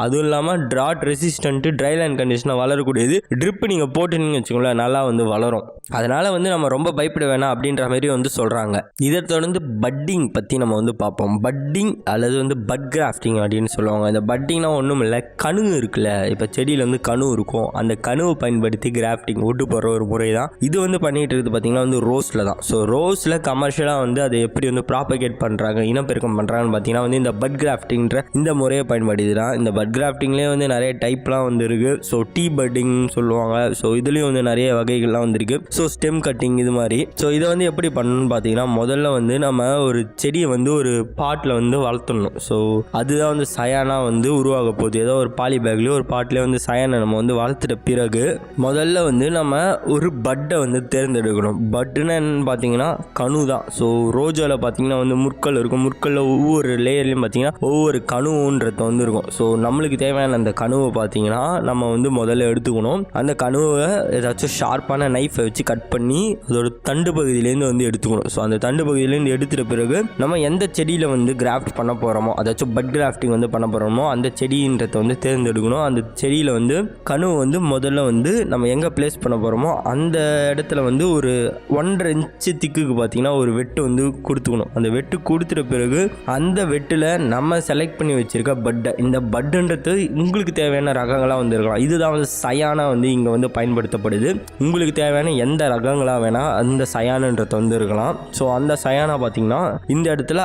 அதுவும் இல்லாமல் ட்ராட் ரெசிஸ்டன்ட்டு ட்ரை லேண்ட் கண்டிஷனாக வளரக்கூடியது. ட்ரிப்பு நீங்கள் போட்டுனீங்கன்னு வச்சுக்கோங்களேன் நல்லா வந்து வளரும். அதனால் வந்து நம்ம ரொம்ப பயப்பட வேணாம் அப்படின்ற மாதிரி வந்து சொல்கிறாங்க. இதை தொடர்ந்து பட்டிங் பற்றி நம்ம வந்து பார்ப்போம். பட்டிங் அல்லது வந்து பட் கிராஃப்டிங் அப்படின்னு சொல்லுவாங்க. இந்த பட்டிங்னா ஒன்றும் இல்லை, கணு இருக்குல்ல, இப்போ செடியில் வந்து கணு இருக்கும். அந்த கணு கணுவை பயன்படுத்தி கிராஃப்டிங் ஒட்டு போடுற ஒரு முறை தான் இது. வந்து பண்ணிட்டு இருக்குது பார்த்தீங்கன்னா வந்து ரோஸில் தான். ஸோ ரோஸில் கமர்ஷியலாக வந்து அதை எப்படி வந்து ப்ராபகேட் பண்ணுறாங்க, இனப்பெருக்கம் பண்ணுறாங்கன்னு பார்த்தீங்கன்னா வந்து இந்த பட் கிராஃப்டிங்கிற இந்த முறையை பயன்படுத்திதான். இந்த பட் கிராஃப்டிங்லேயே வந்து நிறைய டைப்லாம் வந்து இருக்குது. ஸோ டீ பட்டிங் சொல்லுவாங்க. ஸோ இதுலேயும் வந்து நிறைய வகைகள்லாம் வந்துருக்கு. ஸோ ஸ்டெம் கட்டிங் இது மாதிரி. ஸோ இதை வந்து எப்படி பண்ணணும்னு பார்த்தீங்கன்னா முதல்ல வந்து நம்ம ஒரு செடியை வந்து ஒரு பாட்டில் வந்து வளர்த்துடணும். ஸோ அதுதான் வந்து சயானா வந்து உருவாக போகுது. ஏதோ ஒரு பாலி பேக்லேயோ ஒரு பாட்டிலே வந்து சயானை நம்ம வந்து வளர்த்துட்ட பிறகு முதல்ல வந்து நம்ம ஒரு பட்டை வந்து தேர்ந்தெடுக்கணும். பட்டுன்னு என்னன்னு பார்த்தீங்கன்னா கணு தான். ஸோ ரோஜாவில் பார்த்தீங்கன்னா வந்து முற்கள் இருக்கும். முற்களில் ஒவ்வொரு லேயர்லையும் பார்த்தீங்கன்னா ஒவ்வொரு கணுன்றது வந்து இருக்கும். ஸோ நம்மளுக்கு தேவையான அந்த கணுவை பார்த்தீங்கன்னா நம்ம வந்து முதல்ல எடுத்துக்கணும். அந்த கணுவை ஏதாச்சும் ஷார்ப்பான நைஃபை வச்சு கட் பண்ணி அதோட தண்டு பகுதியிலேருந்து வந்து எடுத்துக்கணும். ஸோ அந்த தண்டு பகுதியிலேருந்து எடுத்துட்ட பிறகு நம்ம எந்த செடியில் வந்து கிராஃப்ட் பண்ண போகிறோமோ, அதாச்சும் பட் கிராஃப்டிங் வந்து பண்ண போகிறோமோ அந்த செடின்றதை வந்து தேர்ந்தெடுக்கணும். அந்த செடியில் வந்து கணுவை வந்து முதல்ல வந்து நம்ம எங்கே பிளேஸ் பண்ண போகிறோமோ அந்த இடத்துல வந்து ஒரு 1.5 இன்ச்சு திக்குக்கு பார்த்தீங்கன்னா ஒரு வெட்டு வந்து கொடுத்துக்கணும். அந்த வெட்டு கொடுத்துட்ட பிறகு அந்த வெட்டில் நம்ம செலக்ட் பண்ணி வச்சுருக்க பட்டை, இந்த பட்டுன்றது உங்களுக்கு தேவையான ரகங்களாக வந்து இருக்கலாம். இதுதான் வந்து சயானா வந்து இங்கே வந்து பயன்படுத்தப்படுது. உங்களுக்கு தேவையான எந்த ரகங்களாக வேணால் அந்த சயானுன்றது வந்து இருக்கலாம். ஸோ அந்த சயானா பார்த்தீங்கன்னா இந்த இடத்துல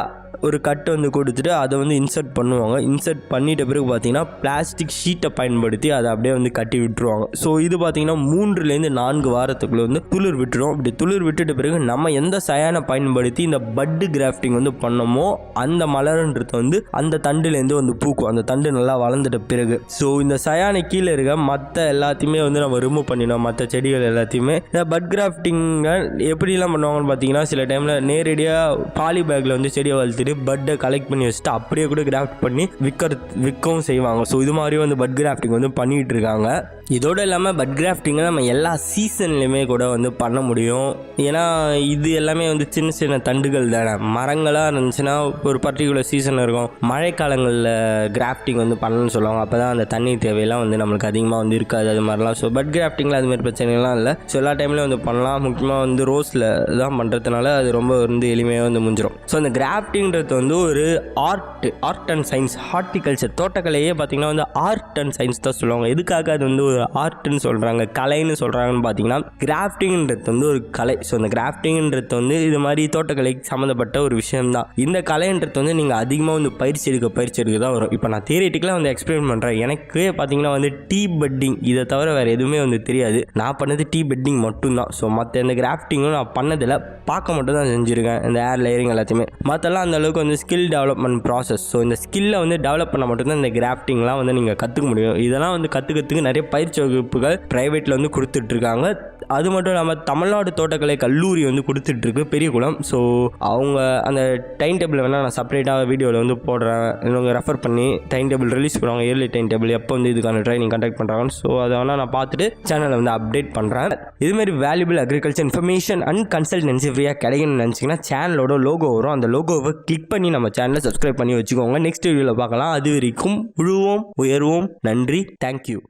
ஒரு கட்டு வந்து கொடுத்துட்டு அதை வந்து இன்சர்ட் பண்ணுவாங்க. இன்சர்ட் பண்ணிட்ட பிறகு பார்த்தீங்கன்னா பிளாஸ்டிக் ஷீட்டை பயன்படுத்தி அதை அப்படியே வந்து கட்டி விட்டுருவாங்க. ஸோ இது பார்த்தீங்கன்னா 3 to 4 வாரத்துக்குள்ள வந்து துளிர் விட்டுரும். அப்படி துளிர் விட்டுட்ட பிறகு நம்ம எந்த சயானை பயன்படுத்தி இந்த பட்டு கிராஃப்டிங் வந்து பண்ணமோ அந்த மலர்ன்றது வந்து அந்த தண்டுலேருந்து வந்து பூக்கும். அந்த தண்டு நல்லா வளர்ந்துட்ட பிறகு ஸோ இந்த சயானை கீழே இருக்க மற்ற எல்லாத்தையுமே வந்து நம்ம ரிமூவ் பண்ணிடணும். மற்ற செடிகள் எல்லாத்தையுமே இந்த பட் கிராஃப்டிங்கை எப்படிலாம் பண்ணுவாங்கன்னு பார்த்தீங்கன்னா சில டைமில் நேரடியாக பாலி பேக்கில் வந்து செடியை வளர்த்துட்டு பட்டை கலெக்ட் பண்ணி வச்சுட்டு அப்படியே கூட கிராஃப்ட் பண்ணி விற்கவும் செய்வாங்க. ஸோ இது மாதிரி வந்து பட் கிராஃப்டிங் வந்து பண்ணிகிட்டு இருக்காங்க. இதோடு இல்லாமல் பட் கிராஃப்டிங்கை நம்ம எல்லா சீசன்லையுமே கூட வந்து பண்ண முடியும். ஏன்னா இது எல்லாமே வந்து சின்ன சின்ன தண்டுகள் தானே. மரங்களாக இருந்துச்சுன்னா ஒரு பர்டிகுலர் சீசன் இருக்கும். மழைக்காலங்களில் கிராஃப்டிங் வந்து பண்ணணும்னு சொல்லுவாங்க. அப்போ தான் அந்த தண்ணி தேவையெல்லாம் வந்து நம்மளுக்கு அதிகமாக வந்து இருக்காது. அது மாதிரிலாம். ஸோ பட் கிராஃப்டிங்கில் அதுமாதிரி பிரச்சனைலாம் இல்லை. ஸோ எல்லா டைம்லையும் வந்து பண்ணலாம். முக்கியமாக வந்து ரோஸில் தான் பண்ணுறதுனால அது ரொம்ப வந்து எளிமையாக வந்து முடிஞ்சிடும். ஸோ அந்த கிராஃப்டிங்கிறது வந்து ஒரு ஆர்ட் அண்ட் சயின்ஸ், ஹார்டிகல்ச்சர், தோட்டக்கலையே பார்த்தீங்கன்னா வந்து ஆர்ட் அண்ட் சயின்ஸ் தான் சொல்லுவாங்க. எதுக்காக அது வந்து ஒரு ஆர்ட்னு சொல்கிறாங்க, கலைன்னு சொல்கிறாங்கன்னு பார்த்தீங்கன்னா கிராஃப்டிங்கிறது வந்து ஒரு கலை. ஸோ இந்த கிராஃப்டிங்கிறது வந்து இது மாதிரி தோட்டக்கலைக்கு சம்மந்தப்பட்ட ஒரு விஷயம்தான். இந்த கலைன்றது வந்து நீங்கள் அதிகமாக வந்து பயிற்சி எடுக்க தான் வரும். இப்போ நான் தியரிட்டிக்கலாக வந்து எக்ஸ்பிளைன் பண்ணுறேன். எனக்கு பார்த்தீங்கன்னா வந்து டீ பெட்டிங் இதை தவிர வேறு எதுவுமே வந்து தெரியாது. நான் பண்ணது டீ பெட்டிங் மட்டும்தான். ஸோ மற்ற இந்த கிராஃப்டிங்கும் நான் பண்ணதில்லை, பார்க்க மட்டும் தான் செஞ்சுருக்கேன். இந்த ஏர் லேயரிங் எல்லாத்தையுமே மற்றெல்லாம் அந்த அளவுக்கு வந்து ஸ்கில் டெவலப்மெண்ட் ப்ராசஸ். ஸோ இந்த ஸ்கில்லை வந்து டெவலப் பண்ண மட்டும்தான் இந்த கிராஃப்டிங்லாம் வந்து நீங்கள் கற்றுக்க முடியும். இதெல்லாம் வந்து கற்றுக்கிறதுக்கு நிறைய பயிற்சி வகுப்புகள் ப்ரைவேட்டில் வந்து கொடுத்துட்ருக்காங்க. அது மட்டும் இல்லாமல் தமிழ்நாடு தோட்டக்கலை கல்லூரி வந்து கொடுத்துட்ருக்கு பெரியகுளம். ஸோ அவங்க அந்த டைம் டேபிள் வேணால் நான் செப்பரேட்டாக வீடியோவில் வந்து போடுறேன். இவங்க ரெஃபர் பண்ணி டைம் டேபிள் ரிலீஸ் பண்ணுவாங்க. இயர்லி டைம் டேபிள் எப்போ வந்து இதுக்கான ட்ரைனிங் கண்டக்ட் பண்ணுறாங்கன்னு. ஸோ அதை வேணால் நான் பார்த்துட்டு சேனலை வந்து அப்டேட் பண்ணுறேன். இதுமாரி valuable agriculture information and consultancy ஃப்ரீயாக கிடைக்கணும்னு நினச்சிங்கன்னா சேனலோட லோகோ வரும். அந்த லோகோவை கிளிக் பண்ணி நம்ம சேனலை சப்ஸ்கிரைப் பண்ணி வச்சுக்கோங்க. நெக்ஸ்ட் வீடியோவில் பார்க்கலாம். அது வரைக்கும் உழுவோம், உயர்வோம். நன்றி. தேங்க்யூ.